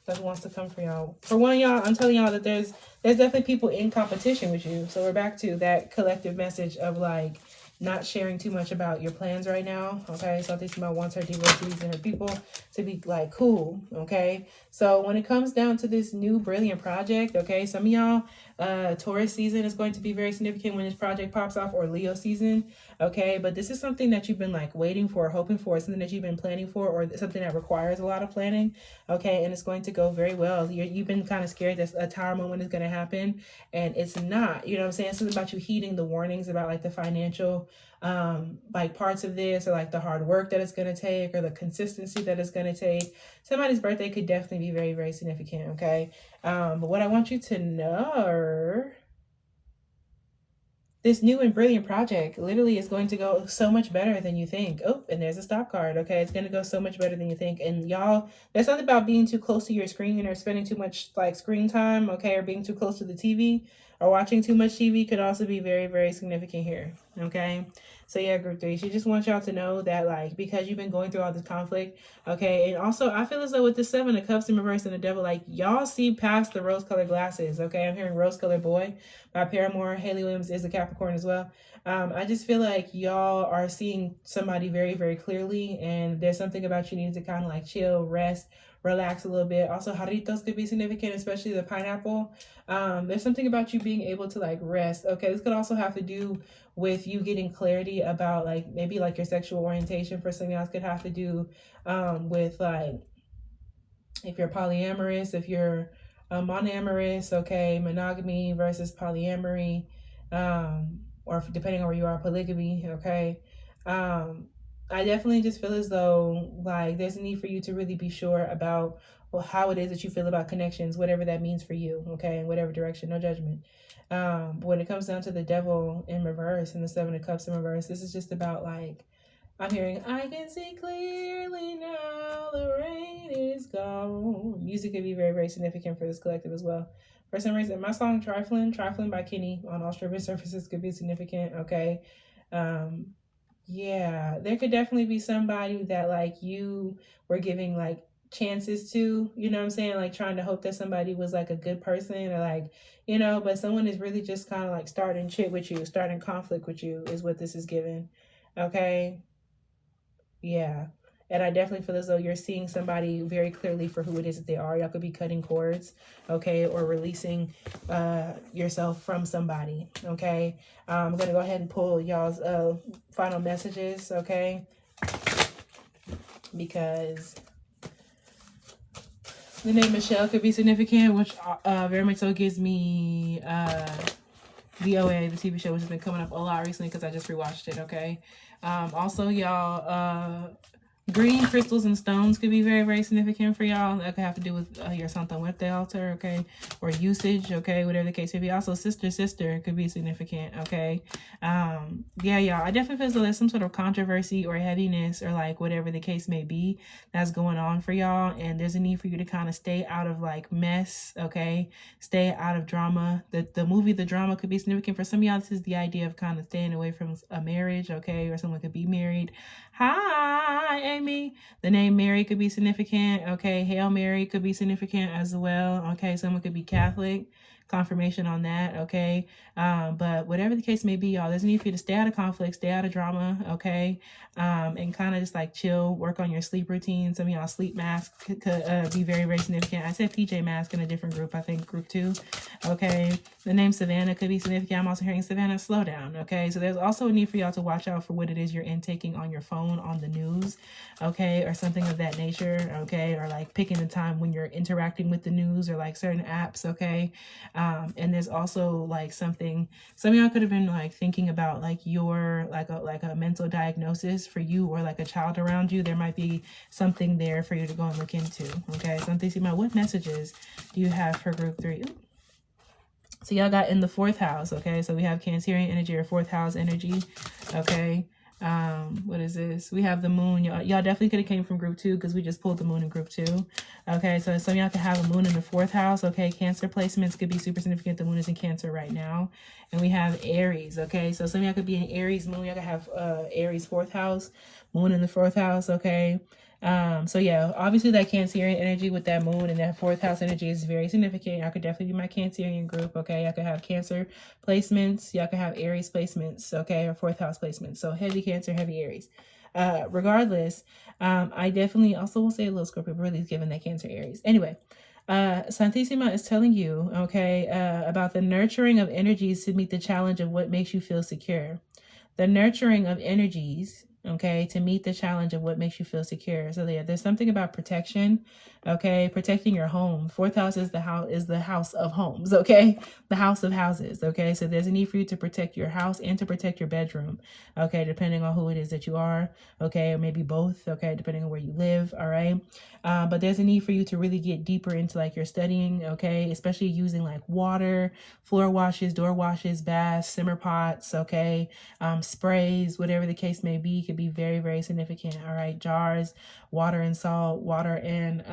that wants to come for y'all? For one, y'all, I'm telling y'all that there's definitely people in competition with you. So we're back to that collective message of like not sharing too much about your plans right now. Okay, so I think somebody wants her devotees and her people to be like cool. Okay, so when it comes down to this new brilliant project, okay, some of y'all Taurus season is going to be very significant when this project pops off, or Leo season. Okay, but this is something that you've been like waiting for, hoping for, something that you've been planning for, or something that requires a lot of planning. Okay, and it's going to go very well. You've been kind of scared that a tower moment is going to happen, and it's not. You know what I'm saying? Something about you heeding the warnings about like the financial like parts of this, or like the hard work that it's going to take, or the consistency that it's going to take. Somebody's birthday could definitely be very, very significant. Okay, but what I want you to know, this new and brilliant project literally is going to go so much better than you think. Oh, and there's a stop card. Okay, it's going to go so much better than you think. And y'all, there's something about being too close to your screen, or spending too much like screen time, okay, or being too close to the TV, or watching too much TV could also be very, very significant here. Okay, so yeah, group three, she just wants y'all to know that like, because you've been going through all this conflict, okay, and also I feel as though with the Seven of Cups in reverse and the Devil, like y'all see past the rose-colored glasses. Okay, I'm hearing Rose-Colored Boy by Paramore. Haley Williams is a Capricorn as well. I just feel like y'all are seeing somebody very, very clearly, and there's something about you needing to kind of like chill, rest, relax a little bit. Also, jarritos could be significant, especially the pineapple. There's something about you being able to like rest. Okay, this could also have to do with you getting clarity about like maybe like your sexual orientation. For something else, could have to do with like if you're polyamorous, if you're monoamorous, okay, monogamy versus polyamory, or depending on where you are, polygamy, okay. I definitely just feel as though like there's a need for you to really be sure about how it is that you feel about connections, whatever that means for you, okay, in whatever direction, no judgment. But when it comes down to the Devil in reverse and the Seven of Cups in reverse, this is just about like, I'm hearing, I can see clearly now, the rain is gone. Music could be very, very significant for this collective as well. For some reason, my song Trifling by Kinny on all streaming services could be significant, okay? Yeah, there could definitely be somebody that like you were giving like chances to, you know what I'm saying? Like trying to hope that somebody was like a good person, or like, you know, but someone is really just kind of like starting shit with you, starting conflict with you is what this is giving, okay? Yeah. And I definitely feel as though you're seeing somebody very clearly for who it is that they are. Y'all could be cutting cords, okay, or releasing yourself from somebody, okay. I'm going to go ahead and pull y'all's final messages, okay, because the name Michelle could be significant, which very much so gives me VOA, the TV show, which has been coming up a lot recently because I just rewatched it, okay. Also, y'all, green crystals and stones could be very, very significant for y'all. That could have to do with your Santa Muerte altar, okay? Or usage, okay? Whatever the case may be. Also, sister could be significant, okay? Yeah, y'all. I definitely feel as though there's some sort of controversy or heaviness or like whatever the case may be that's going on for y'all. And there's a need for you to kind of stay out of like mess, okay? Stay out of drama. The movie, the drama could be significant. For some of y'all, this is the idea of kind of staying away from a marriage, okay? Or someone could be married. Hi, Amy. The name Mary could be significant. Okay, Hail Mary could be significant as well. Okay, someone could be Catholic. Confirmation on that. Okay, but whatever the case may be, y'all, there's a need for you to stay out of conflict, stay out of drama. Okay, and kind of just like chill, work on your sleep routine. Some of y'all sleep masks could be very, very significant. I said PJ mask in a different group. I think group 2. Okay, the name Savannah could be significant. I'm also hearing Savannah, slow down. Okay, so there's also a need for y'all to watch out for what it is you're intaking on your phone, on the news, okay, or something of that nature, okay, or like picking the time when you're interacting with the news or like certain apps, okay. And there's also like something, some of y'all could have been like thinking about like your like a mental diagnosis for you or like a child around you. There might be something there for you to go and look into, okay. So I'm thinking about what messages do you have for group 3? Ooh. So y'all got in the 4th house, okay? So we have Cancerian energy or 4th house energy, okay? What is this? We have the moon. Y'all definitely could have came from group 2 because we just pulled the moon in group 2. Okay, so some of y'all could have a moon in the 4th house, okay? Cancer placements could be super significant. The moon is in Cancer right now. And we have Aries, okay? So some of y'all could be in Aries moon. Y'all could have Aries 4th house, moon in the 4th house, okay? So yeah, obviously that Cancerian energy with that moon and that 4th house energy is very significant. Y'all could definitely be my Cancerian group, okay? Y'all could have Cancer placements. Y'all could have Aries placements, okay? Or 4th house placements. So heavy Cancer, heavy Aries. Regardless, I definitely also will say a little Scorpio, but really given that Cancer, Aries. Anyway, Santissima is telling you, okay, about the nurturing of energies to meet the challenge of what makes you feel secure. The nurturing of energies, okay, to meet the challenge of what makes you feel secure. So there's something about protection, okay, protecting your home. 4th house is the house of homes, okay, the house of houses, okay. So there's a need for you to protect your house and to protect your bedroom, okay, depending on who it is that you are, okay, or maybe both, okay, depending on where you live, all right. But there's a need for you to really get deeper into like your studying, okay, especially using like water, floor washes, door washes, baths, simmer pots, okay, sprays, whatever the case may be, could be very, very significant. All right, jars, water and salt, water and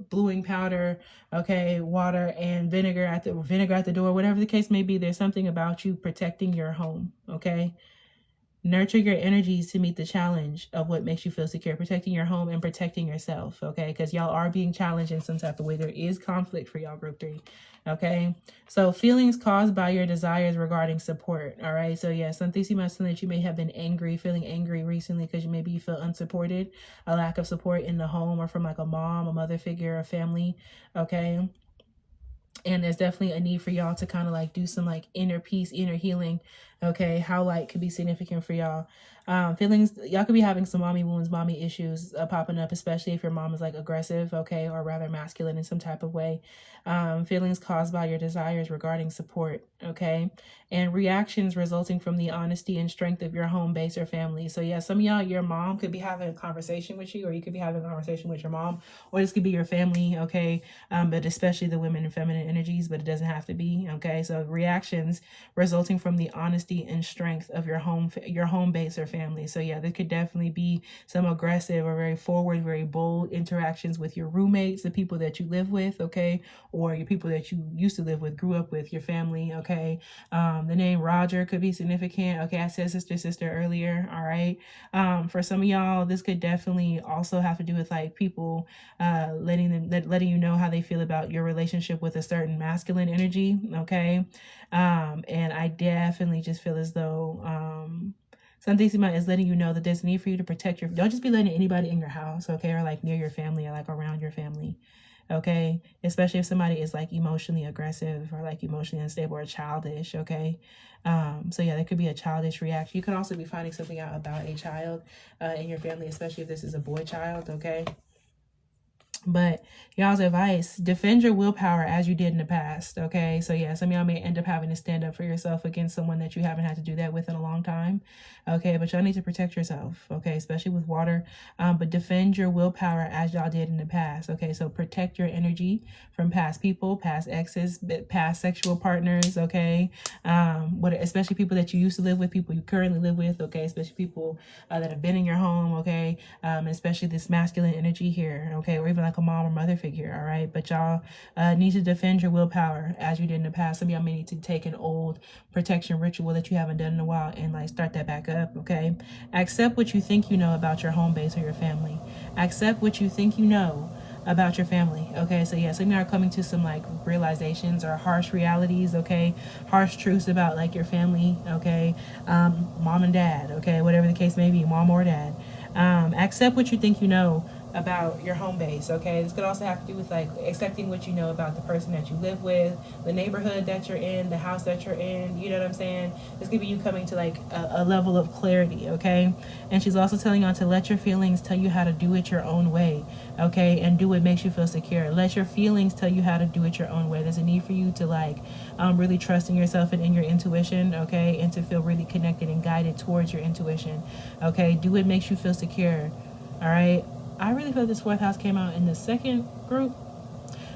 bluing powder, okay, water and vinegar at the door, whatever the case may be. There's something about you protecting your home, okay. Nurture your energies to meet the challenge of what makes you feel secure, protecting your home and protecting yourself, okay? Because y'all are being challenged in some type of way. There is conflict for y'all, group 3, okay? So feelings caused by your desires regarding support, all right? So yeah, something that you may have been feeling angry recently because maybe you feel unsupported, a lack of support in the home or from like a mom, a mother figure, a family, okay? And there's definitely a need for y'all to kind of like do some like inner peace, inner healing, okay? How light could be significant for y'all. Feelings, y'all could be having some mommy wounds, mommy issues popping up, especially if your mom is like aggressive, okay, or rather masculine in some type of way. Feelings caused by your desires regarding support, okay, and reactions resulting from the honesty and strength of your home base or family. So yeah, some of y'all, your mom could be having a conversation with you, or you could be having a conversation with your mom, or this could be your family, okay, but especially the women and feminine energies, but it doesn't have to be, okay. So reactions resulting from the honesty and strength of your home base or family. So yeah, there could definitely be some aggressive or very forward, very bold interactions with your roommates, the people that you live with, okay, or your people that you used to live with, grew up with, your family, okay. The name Roger could be significant, okay. I said sister earlier, all right. For some of y'all, this could definitely also have to do with like people letting you know how they feel about your relationship with a certain masculine energy, okay. And I definitely just feel as though Santissima is letting you know that there's a need for you to protect your, don't just be letting anybody in your house, okay, or like near your family or like around your family, okay, especially if somebody is like emotionally aggressive or like emotionally unstable or childish, okay. So yeah, there could be a childish reaction. You can also be finding something out about a child in your family, especially if this is a boy child, okay. But y'all's advice, defend your willpower as you did in the past, okay? So yeah, some of y'all may end up having to stand up for yourself against someone that you haven't had to do that with in a long time, okay? But y'all need to protect yourself, okay? Especially with water, but defend your willpower as y'all did in the past, okay? So protect your energy from past people, past exes, past sexual partners, okay? Especially people that you used to live with, people you currently live with, okay? Especially people that have been in your home, okay? Especially this masculine energy here, okay? Or even like a mom or mother figure, all right? But y'all need to defend your willpower as you did in the past. Some of y'all may need to take an old protection ritual that you haven't done in a while and like start that back up, okay? Accept what you think you know about your home base or your family. Accept what you think you know about your family, okay? So yeah, some of you are coming to some like realizations or harsh realities, okay? Harsh truths about like your family, okay? Mom and dad, okay? Whatever the case may be, mom or dad. Accept what you think you know about your home base, okay? This could also have to do with like accepting what you know about the person that you live with, the neighborhood that you're in, the house that you're in, you know what I'm saying? This could be you coming to like a level of clarity, okay? And she's also telling you to let your feelings tell you how to do it your own way, okay? And do what makes you feel secure. Let your feelings tell you how to do it your own way. There's a need for you to like really trust in yourself and in your intuition, okay? And to feel really connected and guided towards your intuition, okay? Do what makes you feel secure, all right? I really feel this fourth house came out in the second group.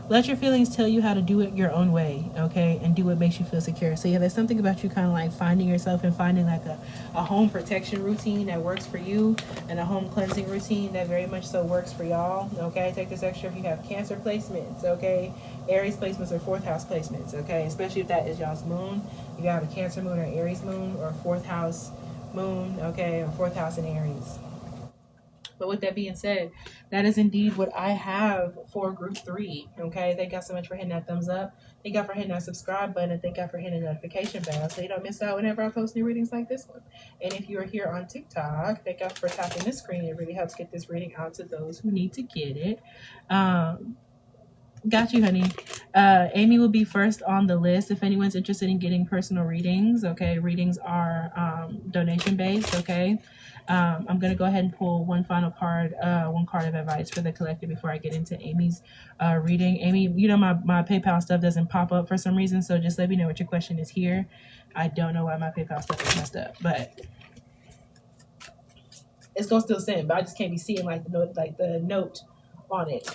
Let your feelings tell you how to do it your own way, okay? And do what makes you feel secure. So yeah, there's something about you kind of like finding yourself and finding like a home protection routine that works for you and a home cleansing routine that very much so works for y'all, okay? Take this extra if you have Cancer placements, okay? Aries placements or fourth house placements, okay? Especially if that is y'all's moon. If you have a Cancer moon or Aries moon or fourth house moon, okay? Or fourth house in Aries. But with that being said, that is indeed what I have for group 3. Okay, thank y'all so much for hitting that thumbs up. Thank y'all for hitting that subscribe button, and thank y'all for hitting the notification bell so you don't miss out whenever I post new readings like this one. And if you are here on TikTok, thank y'all for tapping the screen. It really helps get this reading out to those who need to get it. Got you, honey. Amy will be first on the list if anyone's interested in getting personal readings. Okay, readings are donation based. Okay. I'm going to go ahead and pull one final card, one card of advice for the collective before I get into Amy's reading. Amy, you know my PayPal stuff doesn't pop up for some reason, so just let me know what your question is here. I don't know why my PayPal stuff is messed up, but it's going to still send, but I just can't be seeing like the note on it.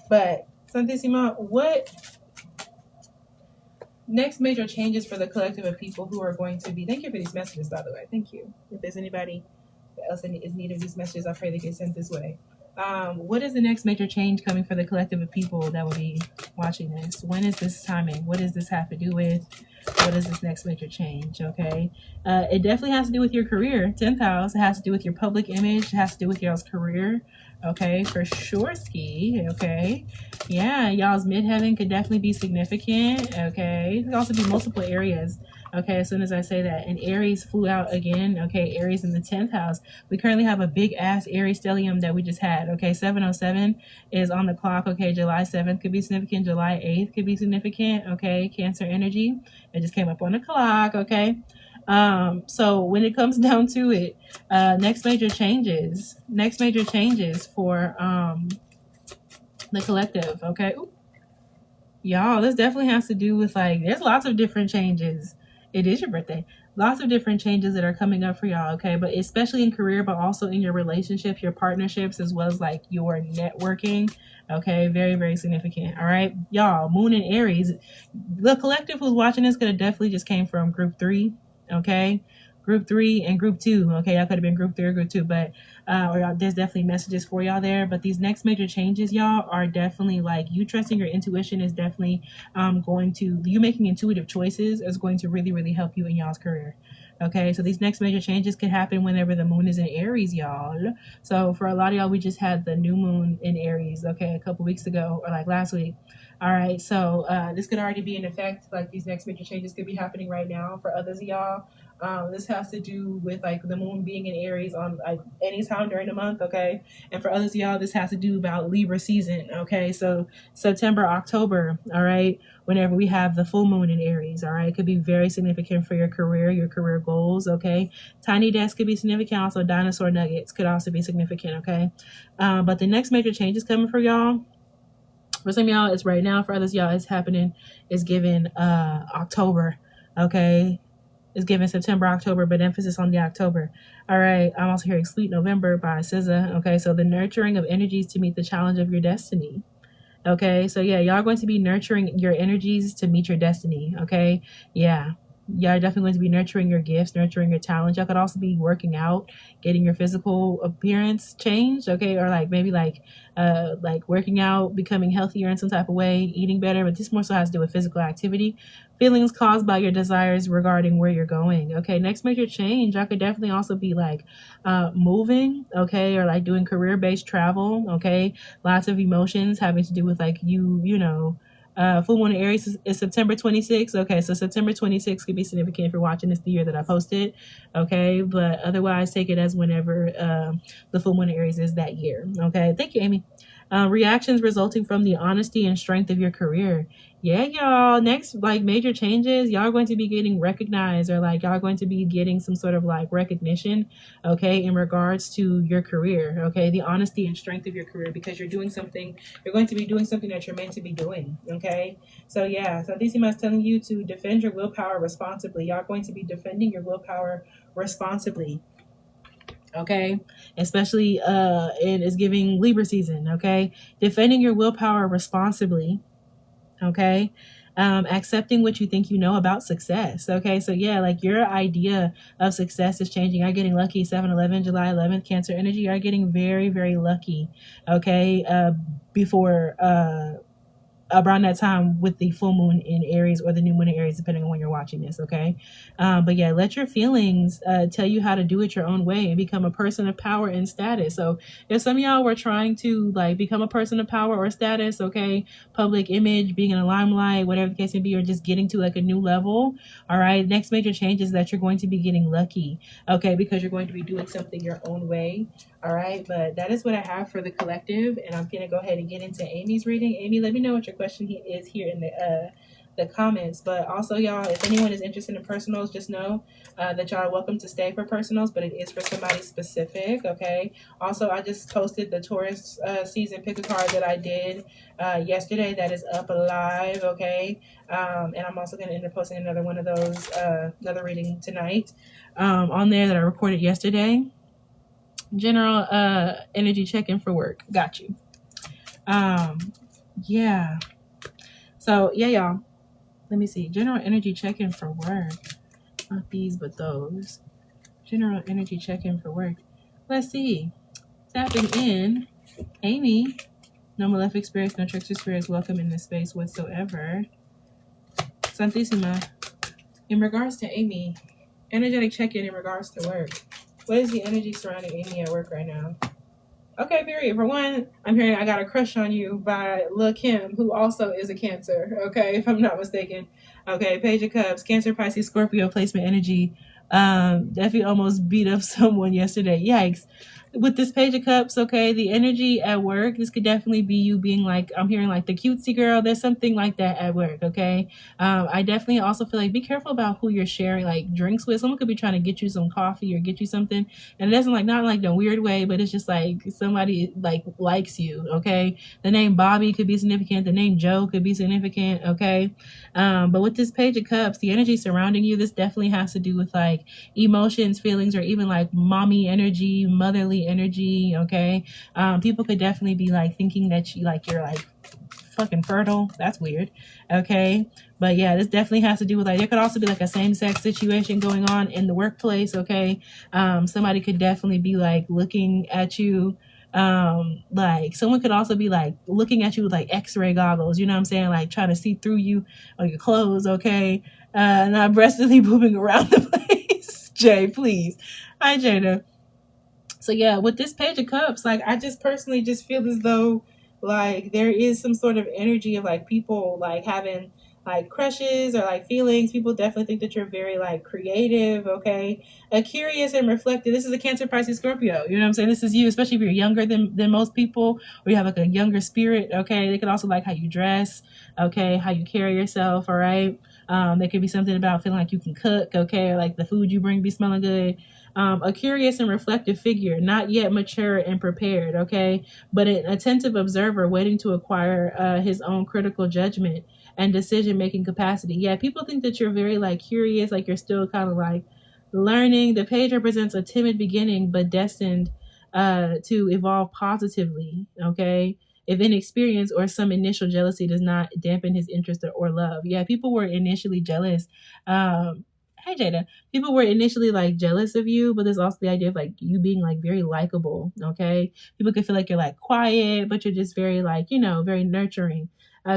But Santissima, what next major changes for the collective of people who are going to be, thank you for these messages, by the way, thank you. If there's anybody else is in need of these messages, I pray they get sent this way. What is the next major change coming for the collective of people that will be watching this? When is this timing? What does this have to do with? What is this next major change? Okay. It definitely has to do with your career. 10th house. It has to do with your public image. It has to do with y'all's career. Okay. For sure, ski. Okay. Yeah. Y'all's midheaven could definitely be significant. Okay. It could also be multiple areas. Okay, as soon as I say that. And Aries flew out again. Okay, Aries in the 10th house. We currently have a big ass Aries stellium that we just had. Okay, 707 is on the clock. Okay, July 7th could be significant. July 8th could be significant. Okay, Cancer energy. It just came up on the clock. Okay. So when it comes down to it, next major changes for the collective. Okay. Ooh. Y'all, this definitely has to do with like, there's lots of different changes. It is your birthday. Lots of different changes that are coming up for y'all, okay? But especially in career, but also in your relationships, your partnerships, as well as like your networking, okay? Very, very significant, all right? Y'all, Moon and Aries. The collective who's watching this could have definitely just came from group 3, okay? Group 3 and group 2, okay? Y'all could have been group 3 or group 2, but there's definitely messages for y'all there. But these next major changes, y'all, are definitely like you trusting your intuition is definitely you making intuitive choices is going to really, really help you in y'all's career. Okay, so these next major changes can happen whenever the moon is in Aries, y'all. So for a lot of y'all, we just had the new moon in Aries, okay, a couple weeks ago or like last week. All right, so this could already be in effect. Like these next major changes could be happening right now for others of y'all. This has to do with like the moon being in Aries on like any time during the month, okay? And for others of y'all, this has to do about Libra season, okay? So September, October, all right? Whenever we have the full moon in Aries, all right? It could be very significant for your career goals, okay? Tiny desk could be significant. Also, dinosaur nuggets could also be significant, okay? But the next major change is coming for y'all. For some of y'all, it's right now. For others, y'all, it's happening. It's given October, okay? It's given September, October, but emphasis on the October. All right, I'm also hearing Sweet November by SZA. Okay, so the nurturing of energies to meet the challenge of your destiny. Okay, so yeah, y'all are going to be nurturing your energies to meet your destiny. Okay, yeah. Y'all are definitely going to be nurturing your gifts, nurturing your talents. Y'all could also be working out, getting your physical appearance changed, okay, or like maybe like working out, becoming healthier in some type of way, eating better. But this more so has to do with physical activity, feelings caused by your desires regarding where you're going. Okay, next major change, y'all could definitely also be like moving, okay, or like doing career-based travel, okay. Lots of emotions having to do with like you know. Full moon in Aries is September 26th. Okay, so September 26th could be significant if you're watching this the year that I posted. Okay, but otherwise take it as whenever the full moon in Aries is that year. Okay, thank you, Amy. Reactions resulting from the honesty and strength of your career. Yeah, y'all. Next, like major changes, y'all are going to be getting recognized, or like y'all are going to be getting some sort of like recognition, okay, in regards to your career, okay, the honesty and strength of your career, because you're doing something, you're going to be doing something that you're meant to be doing, okay. So yeah, so DC is telling you to defend your willpower responsibly. Y'all are going to be defending your willpower responsibly. Okay, especially it is giving Libra season. Okay, defending your willpower responsibly. Okay, accepting what you think you know about success. Okay, so yeah, like your idea of success is changing. You're getting lucky. 7/11, July 11th, Cancer energy. You're getting very, very lucky. Okay, before around that time with the full moon in Aries or the new moon in Aries, depending on when you're watching this, okay? But yeah, let your feelings tell you how to do it your own way and become a person of power and status. So if some of y'all were trying to like become a person of power or status, okay, public image, being in the limelight, whatever the case may be, or just getting to like a new level, all right, next major change is that you're going to be getting lucky, okay, because you're going to be doing something your own way. All right, but that is what I have for the collective, and I'm gonna go ahead and get into Amy's reading. Amy, let me know what your question is here in the comments. But also, y'all, if anyone is interested in personals, just know that y'all are welcome to stay for personals, but it is for somebody specific. Okay. Also, I just posted the Taurus season pick a card that I did yesterday. That is up live. Okay, and I'm also gonna end up posting another one of those, another reading tonight on there that I recorded yesterday. General energy check-in for work. Got you. Yeah. So yeah, y'all. Let me see. General energy check-in for work. Not these, but those. General energy check-in for work. Let's see. Tapping in. Amy. No malefic spirits, no trickster spirits welcome in this space whatsoever. Santissima. In regards to Amy, energetic check-in in regards to work. What is the energy surrounding Amy at work right now? Okay, period. For one, I'm hearing I Got a Crush on You by Lil Kim, who also is a Cancer, okay, if I'm not mistaken. Okay, Page of Cups, Cancer, Pisces, Scorpio placement energy. Definitely almost beat up someone yesterday. Yikes. With this Page of Cups, okay, the energy at work, this could definitely be you being like, I'm hearing like the cutesy girl. There's something like that at work, okay? I definitely also feel like be careful about who you're sharing like drinks with. Someone could be trying to get you some coffee or get you something, and it doesn't like, not like the weird way, but it's just like somebody like likes you, okay? The name Bobby could be significant. The name Joe could be significant, okay? But with this Page of Cups, the energy surrounding you, this definitely has to do with like emotions, feelings, or even like mommy energy, motherly energy, okay? People could definitely be like thinking that you're like fucking fertile. That's weird, okay? But yeah, this definitely has to do with like, there could also be like a same-sex situation going on in the workplace, okay? Somebody could definitely be like looking at you, like someone could also be like looking at you with like x-ray goggles, you know what I'm saying, like trying to see through you or your clothes, okay? Not breastedly moving around the place. Jay, please. Hi, Jada. So yeah, with this Page of Cups, like I just personally just feel as though Like there is some sort of energy of like people like having like crushes or like feelings. People definitely think that you're very like creative, okay? Curious and reflective. This is a Cancer, Pisces, Scorpio. You know what I'm saying? This is you, especially if you're younger than most people, or you have like a younger spirit, okay? They could also like how you dress, okay, how you carry yourself, all right? There could be something about feeling like you can cook, okay, or like the food you bring be smelling good. A curious and reflective figure, not yet mature and prepared, okay, but an attentive observer waiting to acquire his own critical judgment and decision making capacity. Yeah, people think that you're very like curious, like you're still kind of like learning. The page represents a timid beginning, but destined to evolve positively, okay? If inexperience or some initial jealousy does not dampen his interest or love. Yeah, people were initially jealous. Hey Jada, people were initially like jealous of you, but there's also the idea of like you being like very likable, okay? People can feel like you're like quiet, but you're just very like, you know, very nurturing.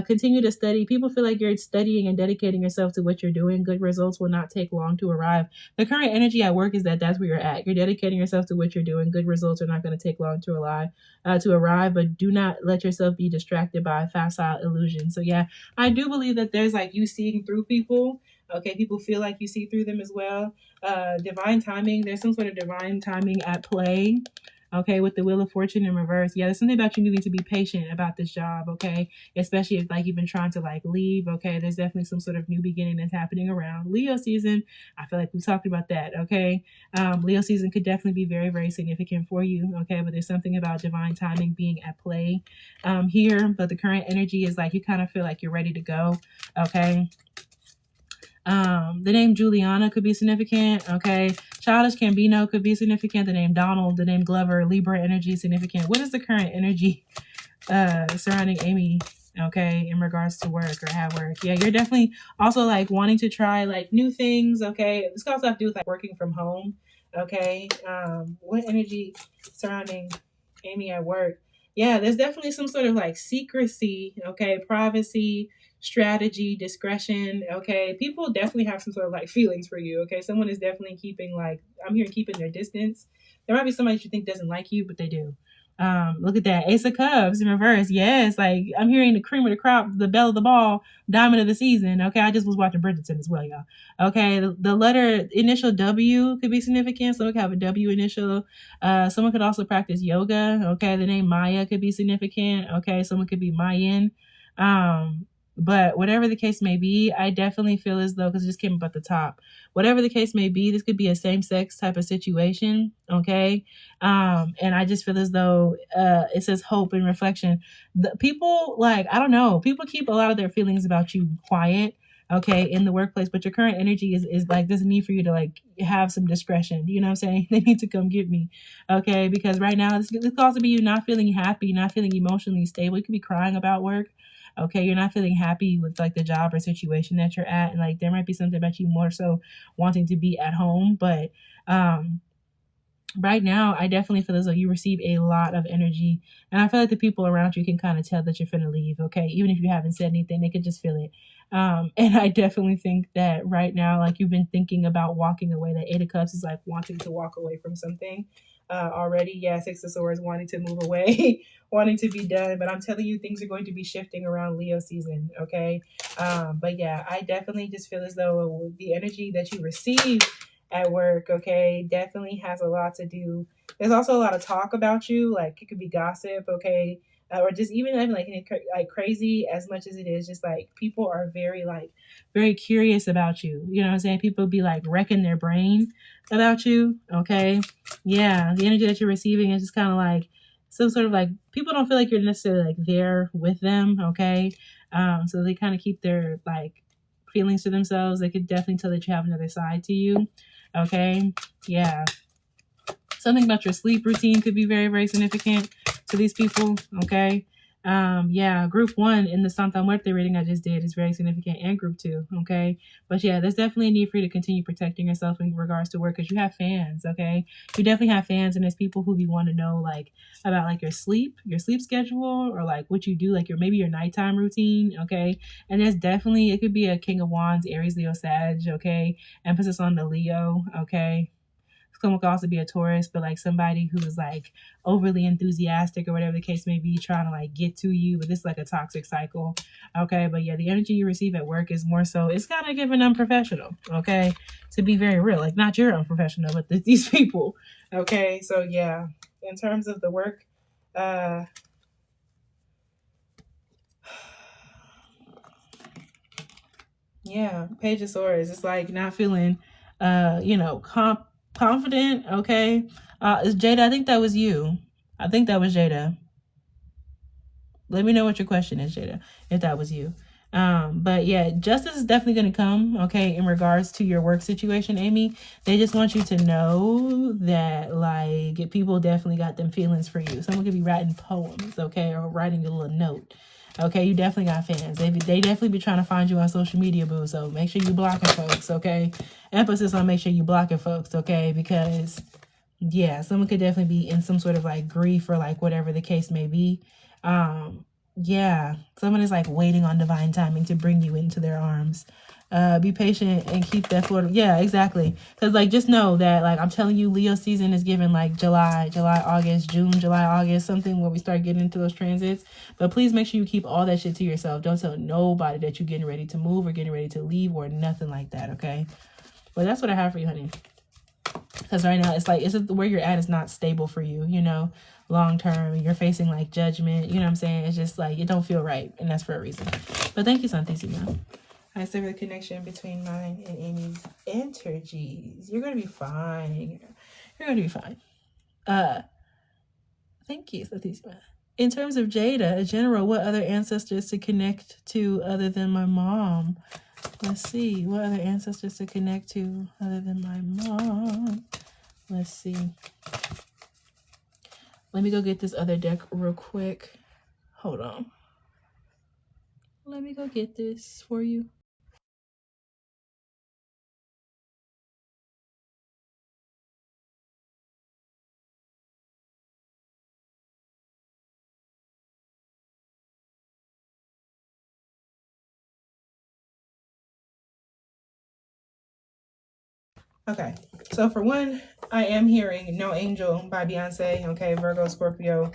Continue to study. People feel like you're studying and dedicating yourself to what you're doing. Good results will not take long to arrive. The current energy at work is that that's where you're at. You're dedicating yourself to what you're doing. Good results are not going to take long to arrive, but do not let yourself be distracted by facile illusions. So yeah, I do believe that there's like you seeing through people. Okay, people feel like you see through them as well. Divine timing. There's some sort of divine timing at play. Okay, with the Wheel of Fortune in reverse. Yeah, there's something about you needing to be patient about this job, okay? Especially if like you've been trying to like leave, okay? There's definitely some sort of new beginning that's happening around Leo season. I feel like we talked about that, okay? Leo season could definitely be very, very significant for you, okay? But there's something about divine timing being at play here. But the current energy is like you kind of feel like you're ready to go, okay? The name Juliana could be significant, okay? Childish Gambino could be significant. The name Donald, the name Glover, Libra energy is significant. What is the current energy surrounding Amy, okay, in regards to work or at work? Yeah, you're definitely also like wanting to try like new things, okay? This could also have to do with like working from home, okay? What energy surrounding Amy at work? Yeah, there's definitely some sort of like secrecy, okay, privacy, strategy, discretion, okay? People definitely have some sort of like feelings for you, okay? Someone is definitely keeping like, I'm here keeping their distance. There might be somebody that you think doesn't like you, but they do. Look at that. Ace of Cups in reverse. Yes, like I'm hearing the cream of the crop, the belle of the ball, diamond of the season. Okay, I just was watching Bridgerton as well, y'all. Okay, the letter initial W could be significant. Someone could have a W initial. Someone could also practice yoga. Okay, the name Maya could be significant. Okay, someone could be Mayan. But whatever the case may be, I definitely feel as though, because it just came up at the top, whatever the case may be, this could be a same-sex type of situation, okay? And I just feel as though it says hope and reflection. The people, like, I don't know, people keep a lot of their feelings about you quiet, okay, in the workplace, but your current energy is like, there's a need for you to like have some discretion, you know what I'm saying? They need to come get me, okay? Because right now, this could also be you not feeling happy, not feeling emotionally stable. You could be crying about work. Okay, you're not feeling happy with like the job or situation that you're at, and like there might be something about you more so wanting to be at home, but right now I definitely feel as though you receive a lot of energy, and I feel like the people around you can kind of tell that you're finna leave, okay? Even if you haven't said anything, they can just feel it. And I definitely think that right now, like you've been thinking about walking away. That Eight of Cups is like wanting to walk away from something already. Yeah, Six of Swords, wanting to move away, wanting to be done. But I'm telling you, things are going to be shifting around Leo season, okay? But yeah, I definitely just feel as though the energy that you receive at work, okay, definitely has a lot to do. There's also a lot of talk about you, like it could be gossip, okay, or just even like crazy as much as it is. Just like people are very curious about you. You know what I'm saying? People be like wrecking their brain about you, okay? Yeah, the energy that you're receiving is just kind of like some sort of like people don't feel like you're necessarily like there with them, okay? So they kind of keep their like feelings to themselves. They could definitely tell that you have another side to you. Okay, yeah. Something about your sleep routine could be very, very significant to these people. Okay. Yeah, group 1 in the Santa Muerte reading I just did is very significant, and group 2. Okay. But yeah, there's definitely a need for you to continue protecting yourself in regards to work, because you have fans. Okay. You definitely have fans, and there's people who want to know like about like your sleep schedule, or like what you do, like maybe your nighttime routine. Okay. And there's definitely, it could be a King of Wands, Aries, Leo, Sag. Okay. Emphasis on the Leo. Okay. Someone could also be a Taurus, but like somebody who's like overly enthusiastic or whatever the case may be, trying to like get to you. But this is like a toxic cycle. Okay, but yeah, the energy you receive at work is more so, it's kind of giving unprofessional. Okay, to be very real, like not you're unprofessional, but these people. Okay, so yeah, in terms of the work, yeah, Page of Swords. It's like not feeling, confident. Okay, is Jada? I think that was you. I think that was Jada. Let me know what your question is, Jada, if that was you. But yeah, justice is definitely going to come, okay, in regards to your work situation, Amy. They just want you to know that, like, people definitely got them feelings for you. Someone could be writing poems, okay, or writing a little note. Okay, you definitely got fans. They definitely be trying to find you on social media, boo. So make sure you blocking folks, okay? Emphasis on make sure you blocking folks, okay? Because, yeah, someone could definitely be in some sort of, like, grief or, like, whatever the case may be. Yeah, someone is like waiting on divine timing to bring you into their arms. Be patient and keep that floor. Yeah, exactly. Because like just know that, like, I'm telling you, Leo season is given like July, August, June, July, August, something where we start getting into those transits. But please make sure you keep all that shit to yourself. Don't tell nobody that you're getting ready to move or getting ready to leave or nothing like that, okay? But that's what I have for you, honey. Because right now it's like, it's just where you're at is not stable for you, you know, long term. You're facing like judgment, you know what I'm saying? It's just like, it don't feel right. And that's for a reason. But thank you, Santissima. I see the connection between mine and Amy's energies. You're going to be fine. You're going to be fine. Thank you, Santissima. In terms of Jada, in general, what other ancestors to connect to other than my mom? Let's see. What other ancestors to connect to other than my mom? Let's see. Let me go get this other deck real quick. Hold on. Let me go get this for you. Okay, so for one, I am hearing No Angel by Beyonce, okay, Virgo, Scorpio,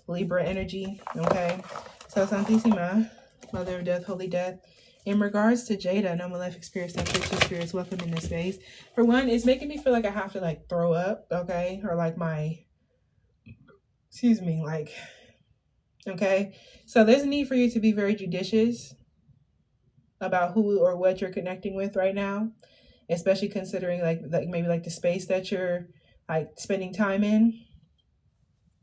Libra energy, okay? So Santissima, Mother of Death, Holy Death. In regards to Jada, No Malefic Spirits, No Christian Spirits, welcome in this space. For one, it's making me feel like I have to like throw up, okay? Or like like, okay? So there's a need for you to be very judicious about who or what you're connecting with right now, especially considering like maybe like the space that you're like spending time in.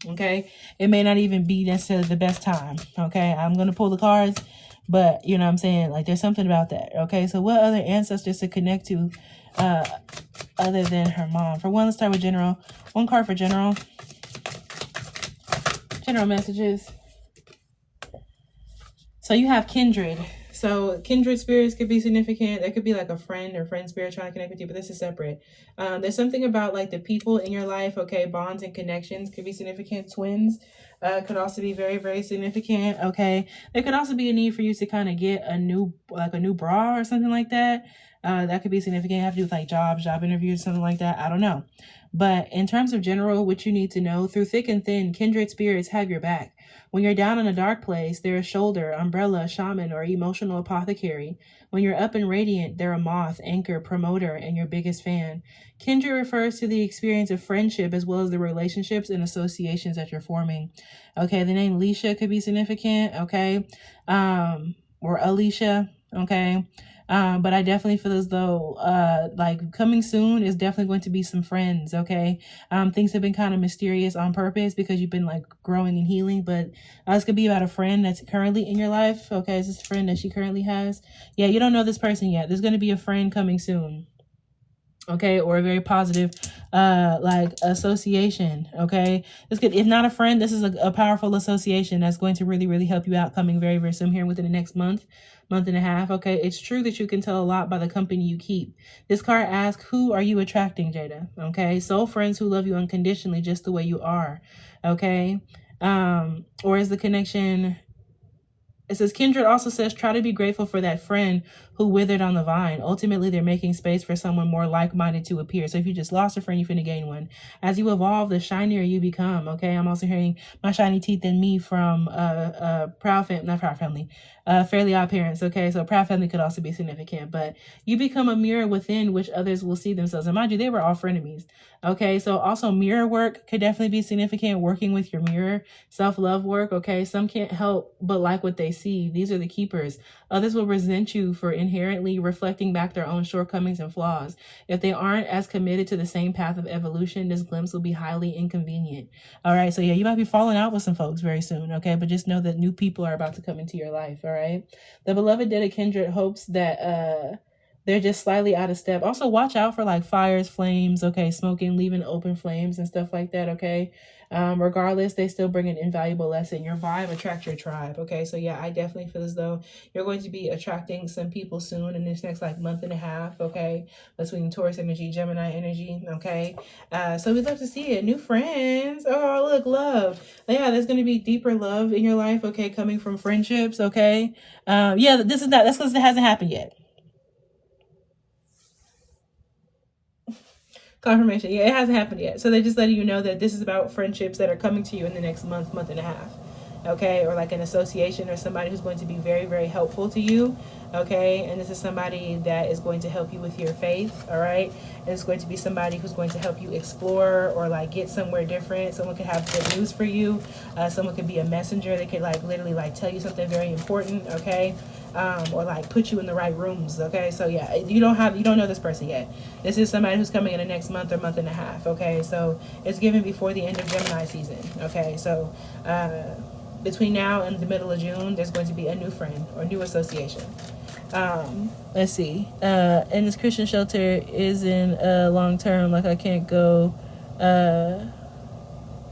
Okay, it may not even be necessarily the best time. Okay, I'm gonna pull the cards, but you know what I'm saying, like there's something about that. Okay, so what other ancestors to connect to other than her mom? For one, let's start with general. One card for general messages. So you have kindred. So kindred spirits could be significant. There could be like a friend or friend spirit trying to connect with you, but this is separate. There's something about like the people in your life, okay, bonds and connections could be significant. Twins could also be very, very significant, okay. There could also be a need for you to kind of get a new bra or something like that. That could be significant. Have to do with like job interviews, something like that. I don't know. But in terms of general, what you need to know, through thick and thin, kindred spirits have your back. When you're down in a dark place, they're a shoulder, umbrella, shaman, or emotional apothecary. When you're up and radiant, they're a moth, anchor, promoter, and your biggest fan. Kindred refers to the experience of friendship as well as the relationships and associations that you're forming. Okay, the name Alicia could be significant, okay? Or Alicia, okay? But I definitely feel as though like coming soon is definitely going to be some friends, okay? Things have been kind of mysterious on purpose because you've been like growing and healing, but this could be about a friend that's currently in your life, okay? Is this a friend that she currently has? Yeah, you don't know this person yet. There's going to be a friend coming soon, okay? Or a very positive like association, okay? This could, if not a friend, this is a powerful association that's going to really, really help you out coming very, very soon here within the next month and a half, okay? It's true that you can tell a lot by the company you keep. This card asks, who are you attracting, Jada? Okay? Soul friends who love you unconditionally just the way you are, okay? Or is the connection It says, Kindred also says, try to be grateful for that friend who withered on the vine. Ultimately, they're making space for someone more like-minded to appear. So if you just lost a friend, you're finna gain one. As you evolve, the shinier you become, okay? I'm also hearing my shiny teeth in me from Fairly Odd Parents, okay? So Proud Family could also be significant. But you become a mirror within which others will see themselves. And mind you, they were all frenemies, okay? So also mirror work could definitely be significant, working with your mirror. Self-love work, okay? Some can't help but like what they see. These are the keepers. Others will resent you for inherently reflecting back their own shortcomings and flaws. If they aren't as committed to the same path of evolution, this glimpse will be highly inconvenient. All right, so yeah, you might be falling out with some folks very soon, okay? But just know that new people are about to come into your life, all right? The beloved dead of Kindred hopes that they're just slightly out of step. Also, watch out for like fires, flames, okay, smoking, leaving open flames and stuff like that, okay? Regardless, they still bring an invaluable lesson. Your vibe attracts your tribe, okay? So yeah, I definitely feel as though you're going to be attracting some people soon in this next like month and a half, okay? Between Taurus energy, Gemini energy, okay? So we'd love to see it. New friends. Oh, look, love. Yeah, there's going to be deeper love in your life, okay? Coming from friendships, okay? Yeah, that's because it hasn't happened yet. Confirmation. Yeah, it hasn't happened yet. So they're just letting you know that this is about friendships that are coming to you in the next month, month and a half. Okay, or like an association or somebody who's going to be very, very helpful to you. Okay, and this is somebody that is going to help you with your faith. All right, and it's going to be somebody who's going to help you explore or like get somewhere different. Someone could have good news for you. Someone could be a messenger. They could like literally like tell you something very important. Okay. Or like put you in the right rooms, okay? So yeah, you don't know this person yet. This is somebody who's coming in the next month or month and a half, okay? So it's given before the end of Gemini season, okay? So between now and the middle of June, there's going to be a new friend or new association. Let's see. And this Christian shelter is in long term, like I can't go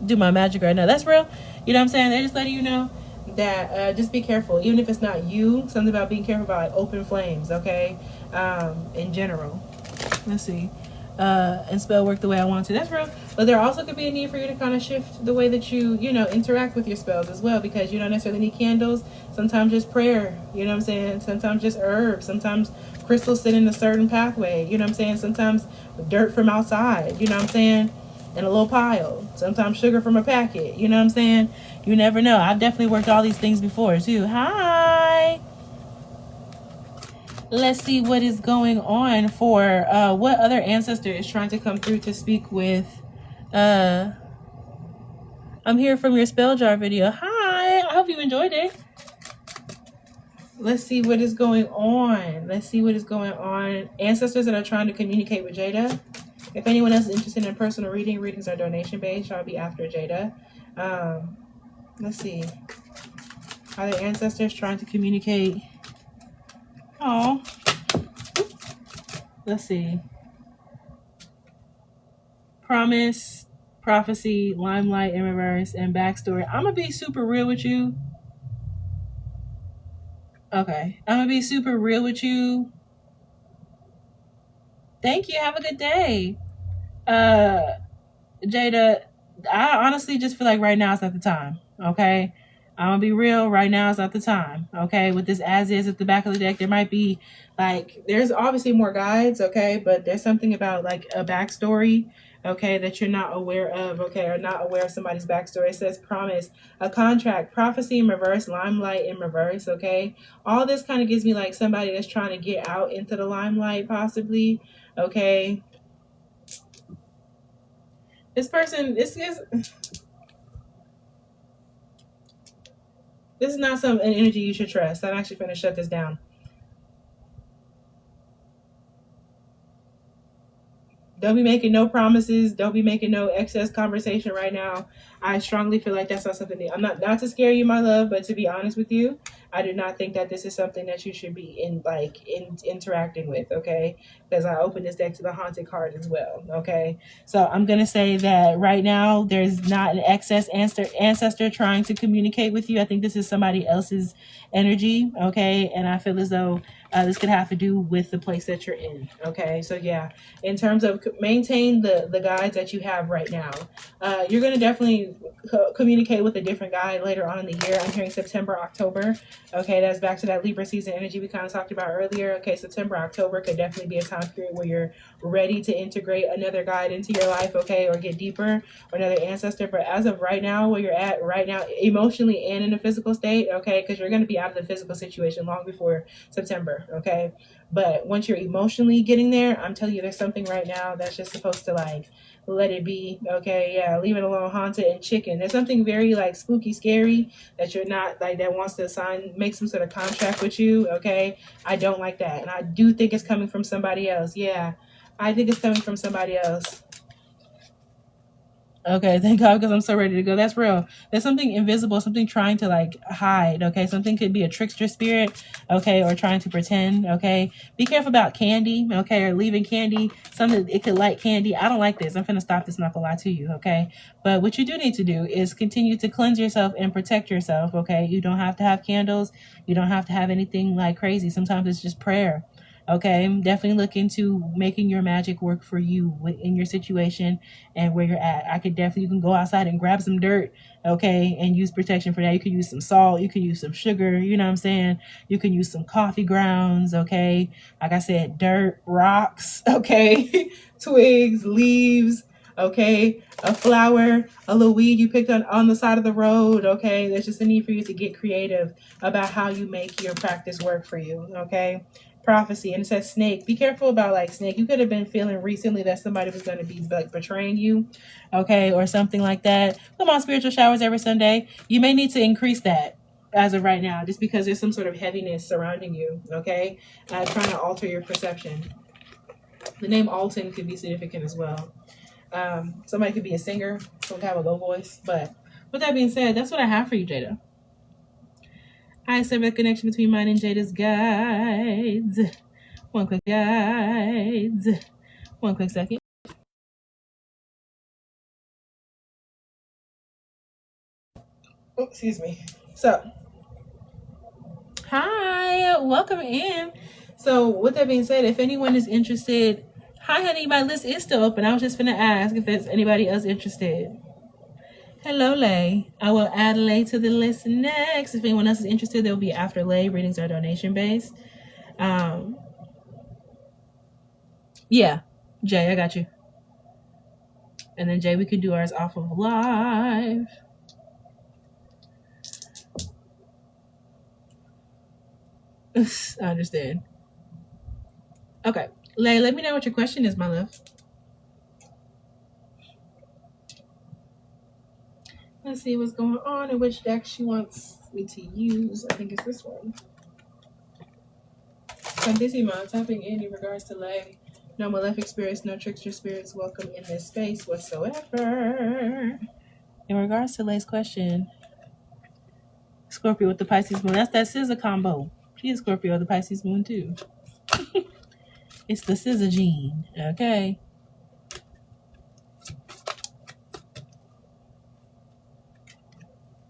do my magic right now. That's real. You know what I'm saying? They're just letting you know that just be careful, even if it's not you. Something about being careful about like, open flames, okay? In general. Let's see. And spell work the way I want to. That's real. But there also could be a need for you to kind of shift the way that you interact with your spells as well, because you don't necessarily need candles. Sometimes just prayer, you know what I'm saying? Sometimes just herbs. Sometimes crystals sit in a certain pathway, you know what I'm saying? Sometimes dirt from outside, you know what I'm saying? In a little pile. Sometimes sugar from a packet, you know what I'm saying? You never know. I've definitely worked all these things before too. Hi. Let's see what is going on for what other ancestor is trying to come through to speak with. I'm here from your spell jar video. Hi. I hope you enjoyed it. Let's see what is going on. Let's see what is going on. Ancestors that are trying to communicate with Jada. If anyone else is interested in personal reading, readings are donation based. I'll be after Jada. Let's see. Are there ancestors trying to communicate? Oh. Let's see. Promise, prophecy, limelight in reverse, and backstory. I'm going to be super real with you. Okay. I'm going to be super real with you. Thank you. Have a good day. Jada, I honestly just feel like right now is not the time. Okay. I'm gonna be real. Right now is not the time. Okay. With this as is at the back of the deck, there might be like, there's obviously more guides. Okay. But there's something about like a backstory. Okay. That you're not aware of. Okay. Or not aware of somebody's backstory. It says promise, a contract, prophecy in reverse, limelight in reverse. Okay. All this kind of gives me like somebody that's trying to get out into the limelight possibly. Okay. This person, this is not an energy you should trust. I'm actually going to shut this down. Don't be making no promises. Don't be making no excess conversation right now. I strongly feel like that's not something that, I'm not to scare you, my love, but to be honest with you, I do not think that this is something that you should be interacting with, okay? Because I opened this deck to the haunted card as well, okay? So I'm going to say that right now there's not an excess ancestor trying to communicate with you. I think this is somebody else's energy, okay? And I feel as though This could have to do with the place that you're in. Okay, so yeah, in terms of maintain the guides that you have right now. You're going to definitely communicate with a different guide later on in the year. I'm hearing September, October. Okay, that's back to that Libra season energy we kind of talked about earlier. Okay, September, October could definitely be a time period where you're ready to integrate another guide into your life, okay, or get deeper, or another ancestor. But as of right now, where you're at right now, emotionally and in a physical state, okay, because you're going to be out of the physical situation long before September, okay. But once you're emotionally getting there, I'm telling you, there's something right now that's just supposed to like let it be, okay. Yeah, leave it alone. Haunted and chicken, there's something very like spooky, scary that you're not like, that wants to make some sort of contract with you, okay. I don't like that, and I do think it's coming from somebody else. Yeah, I think it's coming from somebody else. Okay, thank God, because I'm so ready to go. That's real. There's something invisible, something trying to like hide. Okay, something could be a trickster spirit. Okay, or trying to pretend. Okay, be careful about candy. Okay, or leaving candy. Something it could light candy. I don't like this. I'm finna stop this. I'm not gonna lie to you. Okay, but what you do need to do is continue to cleanse yourself and protect yourself. Okay, you don't have to have candles. You don't have to have anything like crazy. Sometimes it's just prayer. Okay, definitely look into making your magic work for you in your situation and where you're at. I could definitely, you can go outside and grab some dirt, okay, and use protection for that. You could use some salt, you could use some sugar, you know what I'm saying? You can use some coffee grounds, okay? Like I said, dirt, rocks, okay, twigs, leaves, okay, a flower, a little weed you picked on the side of the road, okay? There's just a need for you to get creative about how you make your practice work for you, okay? Prophecy, and it says snake. Be careful about like snake. You could have been feeling recently that somebody was going to be like betraying you, okay, or something like that. Come on, spiritual showers every Sunday. You may need to increase that as of right now, just because there's some sort of heaviness surrounding you, okay, trying to alter your perception. The name Alton could be significant as well. Somebody could be a singer, some kind of a low voice. But with that being said, that's what I have for you, Jada. I accept the connection between mine and Jada's guides. One quick guides. One quick second. Oh, excuse me. So, hi, welcome in. So, with that being said, if anyone is interested, hi, honey, my list is still open. I was just gonna ask if there's anybody else interested. Hello, Lay. I will add Lay to the list next. If anyone else is interested, they'll be after Lay. Readings are donation based. Yeah, Jay, I got you. And then Jay, we could do ours off of live. I understand. Okay, Lay, let me know what your question is, my love. Let's see what's going on and which deck she wants me to use. I think it's this one. Santissima, tapping in regards to Lay. No malefic spirits, no trickster spirits welcome in this space whatsoever. In regards to Lay's question, Scorpio with the Pisces moon. That's that scissor combo. She is Scorpio with the Pisces moon too. It's the scissor gene. Okay.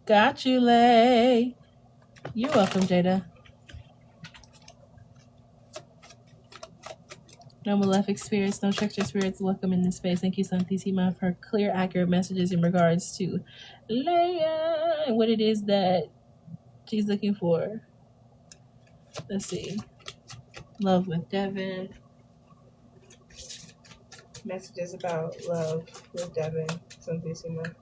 Got you, Lay. You're welcome, Jada. No malefic spirits, no trickster spirits welcome in this space. Thank you, Santissima, for clear, accurate messages in regards to Leia and what it is that she's looking for. Let's see. Love with Devin. Messages about love with Devin, Santissima.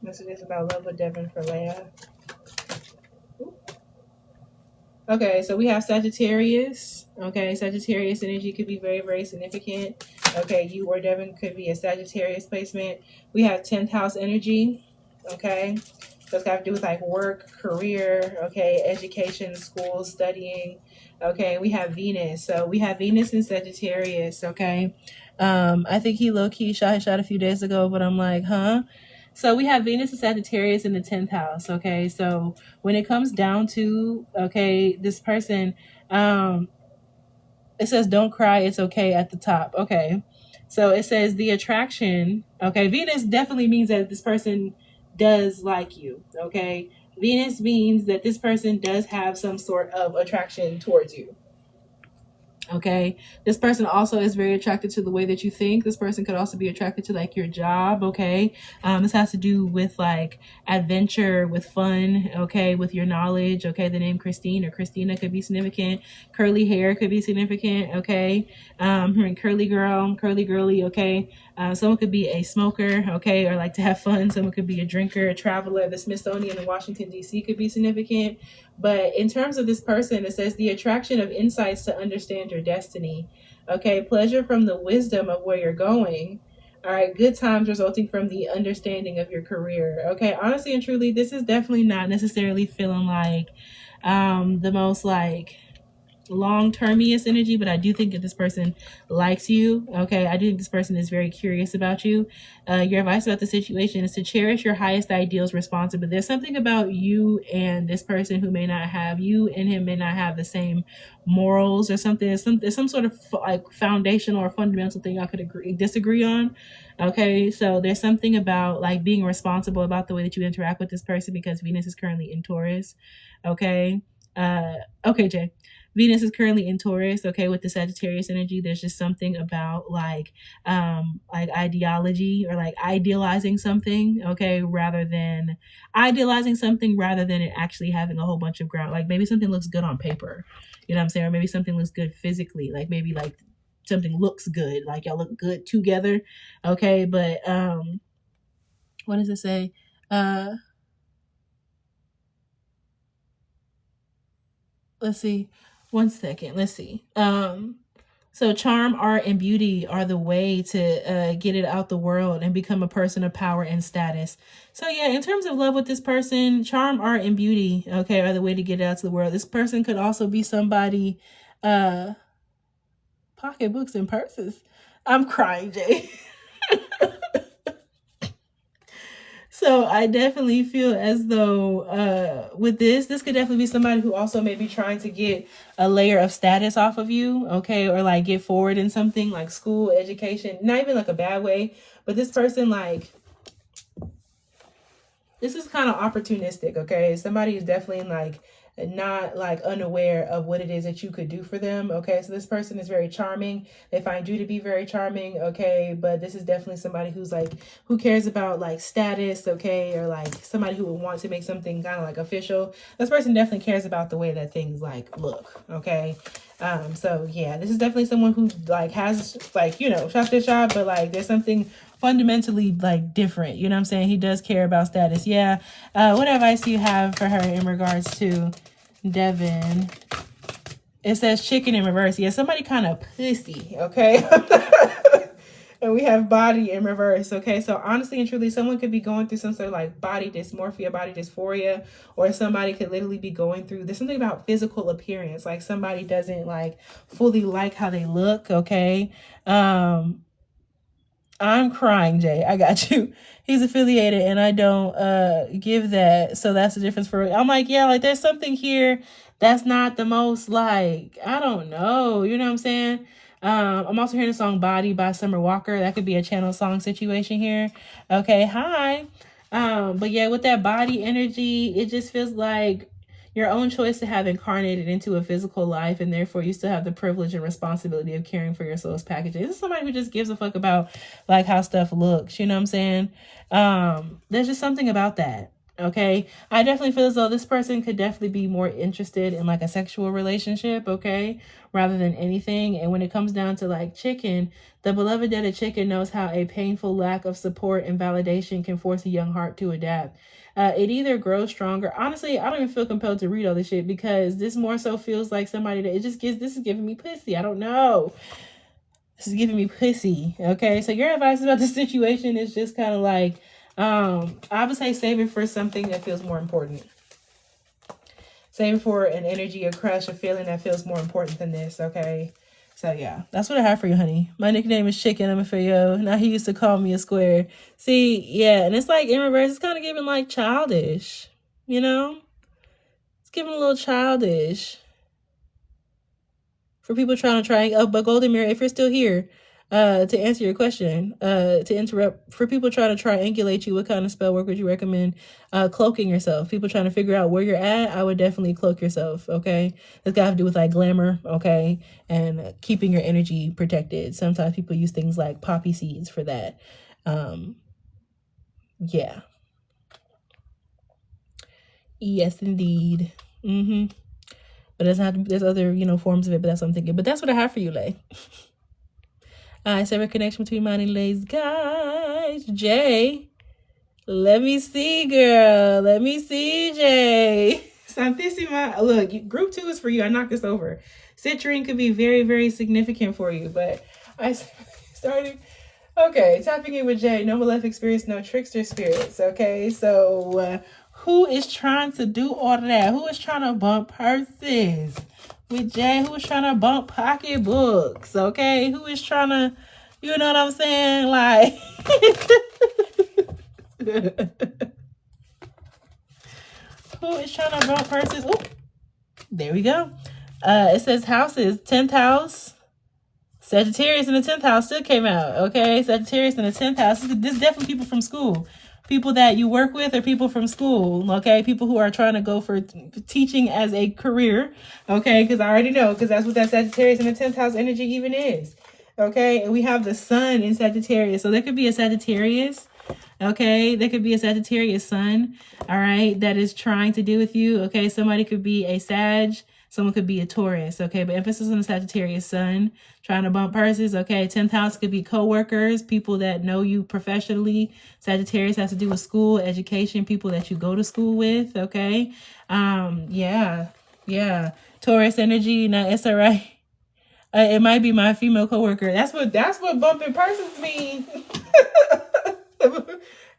Messages about love with Devin for Leia. Okay, so we have Sagittarius. Okay, Sagittarius energy could be very, very significant. Okay, you or Devin could be a Sagittarius placement. We have 10th house energy. Okay, so it's got to do with like work, career, okay, education, school, studying. Okay, we have Venus. So we have Venus in Sagittarius. Okay, I think he low-key shot a few days ago, but I'm like, huh? So we have Venus and Sagittarius in the 10th house, okay? So when it comes down to, okay, this person, it says don't cry, it's okay at the top, okay? So it says the attraction, okay? Venus definitely means that this person does like you, okay? Venus means that this person does have some sort of attraction towards you. Okay, this person also is very attracted to the way that you think. This person could also be attracted to like your job. Okay, this has to do with like adventure, with fun. Okay, with your knowledge. Okay, the name Christine or Christina could be significant. Curly hair could be significant. Okay, curly girl, curly girly. Okay, someone could be a smoker. Okay, or like to have fun. Someone could be a drinker, a traveler. The Smithsonian in Washington D.C. could be significant. But in terms of this person, it says the attraction of insights to understand your destiny. Okay, pleasure from the wisdom of where you're going. All right, good times resulting from the understanding of your career. Okay, honestly and truly, this is definitely not necessarily feeling like the most like long-termiest energy, but I do think that this person likes you. Okay, I do think this person is very curious about you. Your advice about the situation is to cherish your highest ideals responsibly. There's something about you and this person who may not have, you and him may not have the same morals or something. There's some sort of like foundational or fundamental thing I could disagree on. Okay, so there's something about like being responsible about the way that you interact with this person, because Venus is currently in Taurus. Okay, okay, Jay. Venus is currently in Taurus, okay, with the Sagittarius energy. There's just something about like ideology or like idealizing something, okay, rather than it actually having a whole bunch of ground. Like maybe something looks good on paper, you know what I'm saying? Or maybe something looks good physically, like maybe like something looks good, like y'all look good together, okay, but what does it say? Let's see. One second. Let's see. So charm, art, and beauty are the way to get it out the world and become a person of power and status. So yeah, in terms of love with this person, charm, art, and beauty, okay, are the way to get it out to the world. This person could also be somebody, pocketbooks and purses. I'm crying, Jay. So I definitely feel as though with this could definitely be somebody who also may be trying to get a layer of status off of you, okay, or like get forward in something like school, education, not even like a bad way, but this person like, this is kind of opportunistic, okay? Somebody is definitely like not like unaware of what it is that you could do for them, okay? So this person is very charming. They find you to be very charming, okay? But this is definitely somebody who's like, who cares about like status, okay? Or like somebody who would want to make something kind of like official. This person definitely cares about the way that things like look, okay? So yeah, this is definitely someone who like has like, you know, shop their shop, but like there's something fundamentally like different, you know what I'm saying? He does care about status. Yeah. What advice do you have for her in regards to Devin? It says chicken in reverse. Yeah, somebody kind of pussy, okay? And we have body in reverse, okay? So honestly and truly, someone could be going through some sort of like body dysmorphia, body dysphoria, or somebody could literally be going through, there's something about physical appearance, like somebody doesn't like fully like how they look, okay? I'm crying, Jay. I got you. He's affiliated and I don't give that. So that's the difference for, I'm like, yeah, like there's something here that's not the most like, I don't know. You know what I'm saying? I'm also hearing the song Body by Summer Walker. That could be a channel song situation here. Okay, hi. But yeah, with that body energy, it just feels like your own choice to have incarnated into a physical life, and therefore you still have the privilege and responsibility of caring for your soul's packages. This is somebody who just gives a fuck about like how stuff looks, you know what I'm saying? There's just something about that. Okay, I definitely feel as though this person could definitely be more interested in like a sexual relationship, okay, rather than anything. And when it comes down to like chicken, the beloved dead of chicken knows how a painful lack of support and validation can force a young heart to adapt. It either grows stronger. Honestly, I don't even feel compelled to read all this shit, because this more so feels like somebody that it just gives, this is giving me pussy. I don't know. This is giving me pussy. Okay, so your advice about the situation is just kind of like, I would say save it for something that feels more important. Save it for an energy, a crush, a feeling that feels more important than this, okay? So yeah, that's what I have for you, honey. My nickname is Chicken. I'm a Fayo. Now he used to call me a square. See, yeah, and it's like in reverse, it's kind of giving like childish, you know? It's giving a little childish for people trying to try. Oh, but Golden Mirror, if you're still here, To answer your question, to interrupt, for people trying to triangulate you, what kind of spell work would you recommend? Cloaking yourself. People trying to figure out where you're at, I would definitely cloak yourself, okay? It's got to do with like glamour, okay? And keeping your energy protected. Sometimes people use things like poppy seeds for that. Yeah. Yes, indeed. But there's not, there's other, forms of it, but that's what I'm thinking. But that's what I have for you, Lay. I sever connection between mine and Lay's guys. Jay, let me see, girl. Let me see, Jay. Santissima. Look, group 2 is for you. I knocked this over. Citrine could be very, very significant for you, but I started. Okay, tapping in with Jay. No malefic experience, no trickster spirits. Okay, so who is trying to do all of that? Who is trying to bump purses with Jay? Who is trying to bump pocketbooks? Okay, who is trying to, you know what I'm saying? Like, who is trying to bump purses? Ooh, there we go. It says houses, 10th house. Sagittarius in the 10th house still came out, okay? Sagittarius in the 10th house. This is definitely people from school. People that you work with or people from school, okay? People who are trying to go for teaching as a career, okay? Because I already know, because that's what that Sagittarius in the 10th house energy even is, okay? And we have the sun in Sagittarius. So there could be a Sagittarius, okay? There could be a Sagittarius sun, all right, that is trying to do with you, okay? Somebody could be a Sag. Someone could be a Taurus, okay? But emphasis on the Sagittarius sun, trying to bump purses, okay? 10th house could be coworkers, people that know you professionally. Sagittarius has to do with school, education, people that you go to school with, okay? Yeah. Taurus energy, now it's all right. It might be my female coworker. That's what bumping purses mean.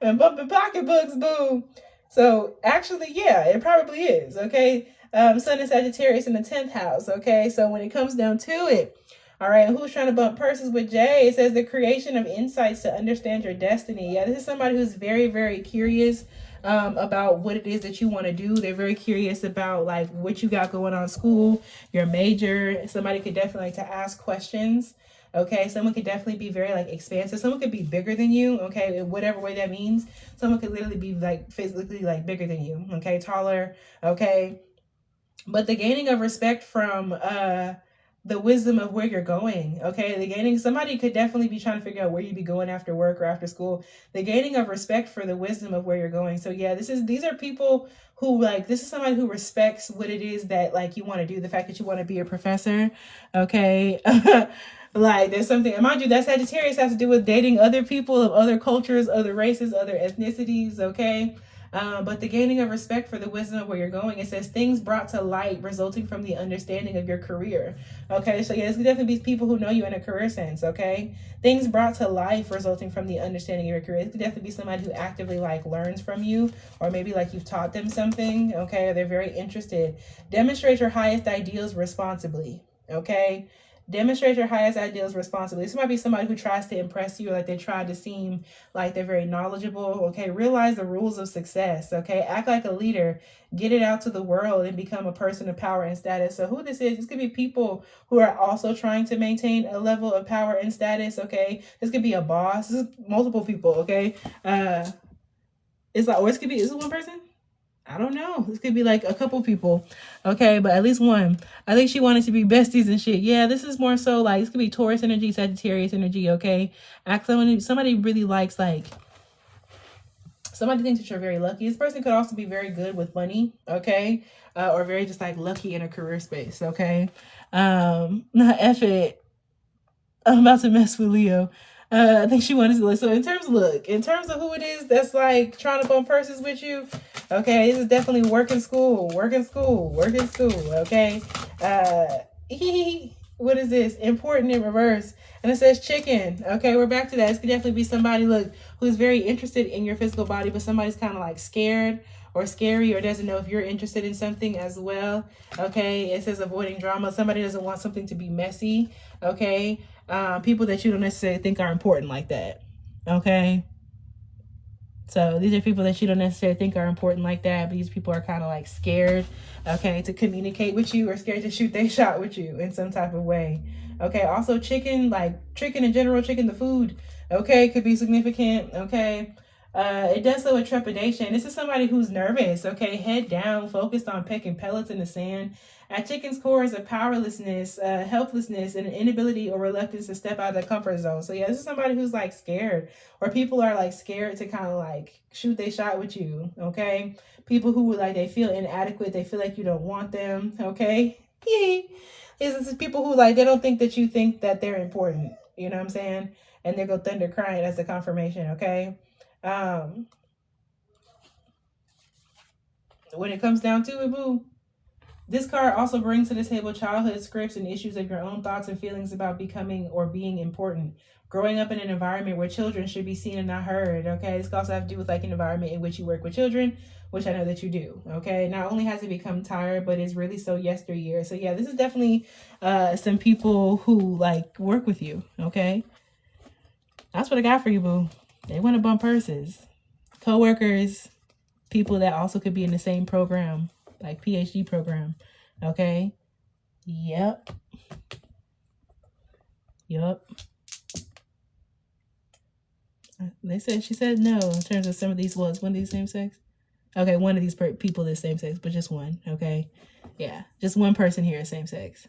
And bumping pocketbooks, boo. So actually, yeah, it probably is, okay? Sun and Sagittarius in the 10th house, okay? So when it comes down to it, all right, who's trying to bump purses with Jay? It says the creation of insights to understand your destiny. Yeah, this is somebody who's very, very curious about what it is that you want to do. They're very curious about like what you got going on in school, your major. Somebody could definitely like to ask questions. Okay, someone could definitely be very like expansive. Someone could be bigger than you, okay, in whatever way that means. Someone could literally be like physically like bigger than you, okay, taller, okay. But the gaining of respect from the wisdom of where you're going, okay? The gaining, somebody could definitely be trying to figure out where you'd be going after work or after school. The gaining of respect for the wisdom of where you're going. So yeah, these are people who like, this is somebody who respects what it is that like you want to do. The fact that you want to be a professor, okay? Like there's something, and mind you, that Sagittarius has to do with dating other people of other cultures, other races, other ethnicities, okay? But the gaining of respect for the wisdom of where you're going, it says things brought to light resulting from the understanding of your career. Okay, so yeah, this could definitely be people who know you in a career sense, okay? Things brought to life resulting from the understanding of your career. It could definitely be somebody who actively like learns from you, or maybe like you've taught them something, okay? Or they're very interested. Demonstrate your highest ideals responsibly, okay? Demonstrate your highest ideals responsibly. This might be somebody who tries to impress you, like they try to seem like they're very knowledgeable. Okay, realize the rules of success. Okay, act like a leader. Get it out to the world and become a person of power and status. So who this is, this could be people who are also trying to maintain a level of power and status. Okay, this could be a boss. This is multiple people. Okay, it's like, or this could be, is it one person? I don't know. This could be like a couple people. Okay, but at least one. I think she wanted to be besties and shit. Yeah, this is more so like, this could be Taurus energy, Sagittarius energy, okay? Somebody really likes like, somebody thinks that you're very lucky. This person could also be very good with money, okay? Or very just like lucky in a career space, okay? F it. I'm about to mess with Leo. I think she wanted to look. So in terms of who it is that's like trying to bump purses with you, okay, this is definitely working school, okay? What is this? Important in reverse. And it says chicken. Okay, we're back to that. This could definitely be somebody, look, who's very interested in your physical body, but somebody's kind of like scared or scary or doesn't know if you're interested in something as well. Okay, it says avoiding drama. Somebody doesn't want something to be messy. Okay, people that you don't necessarily think are important like that. Okay. So these are people that you don't necessarily think are important like that, but these people are kind of like scared, okay, to communicate with you, or scared to shoot their shot with you in some type of way. Okay, also chicken, like chicken in general, chicken the food, okay, could be significant, okay. It does so with trepidation. This is somebody who's nervous, okay, head down, focused on pecking pellets in the sand. At chicken's core is a powerlessness, helplessness, and an inability or reluctance to step out of the comfort zone. So yeah, this is somebody who's like scared, or people are like scared to kind of like shoot their shot with you, okay? People who like, they feel inadequate, they feel like you don't want them, okay? This is people who like, they don't think that you think that they're important, you know what I'm saying? And they go thunder crying as a confirmation, okay? When it comes down to it, boo, this card also brings to the table childhood scripts and issues of your own thoughts and feelings about becoming or being important. Growing up in an environment where children should be seen and not heard, okay? This can also have to do with like an environment in which you work with children, which I know that you do, okay? Not only has it become tired, but it's really so yesteryear. So yeah, this is definitely some people who like work with you, okay? That's what I got for you, boo. They want to bump purses. Co-workers, people that also could be in the same program, like PhD program, okay? Yep. She said no in terms of some of these. Was one of these same sex? Okay, one of these people is same sex, but just one, okay? Yeah, just one person here is same sex.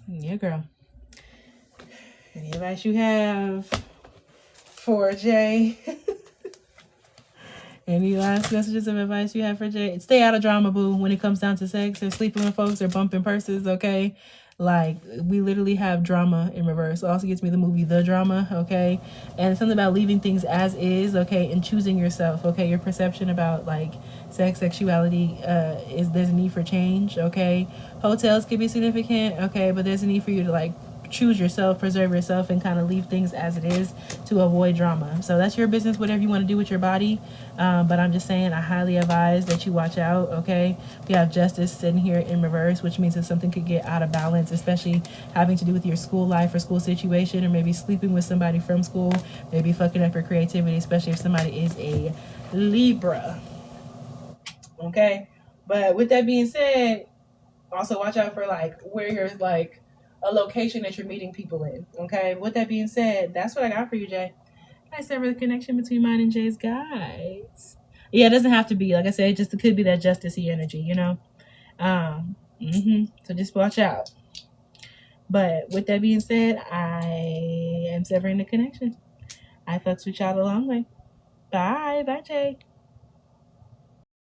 Yeah, girl. Any advice you have for Jay? Any last messages of advice you have for Jay? Stay out of drama, boo, when it comes down to sex and sleeping with folks or bumping purses, okay? Like, we literally have drama in reverse. It also gets me the movie The Drama, okay? And it's something about leaving things as is, okay, and choosing yourself, okay? Your perception about, like, sex, sexuality, there's a need for change, okay? Hotels can be significant, okay, but there's a need for you to, like, choose yourself, preserve yourself, and kind of leave things as it is to avoid drama. So that's your business, whatever you want to do with your body. But I'm just saying, I highly advise that you watch out, okay? We have justice sitting here in reverse, which means that something could get out of balance, especially having to do with your school life or school situation, or maybe sleeping with somebody from school, maybe fucking up your creativity, especially if somebody is a Libra, okay? But with that being said, also watch out for like where you're like a location that you're meeting people in, okay? With that being said, that's what I got for you, Jay. I sever the connection between mine and Jay's guys. Yeah, it doesn't have to be, like I said, it just could be that justicey energy, you know? So just watch out. But with that being said, I am severing the connection. I fucks with y'all a long way. Bye. Bye, Jay.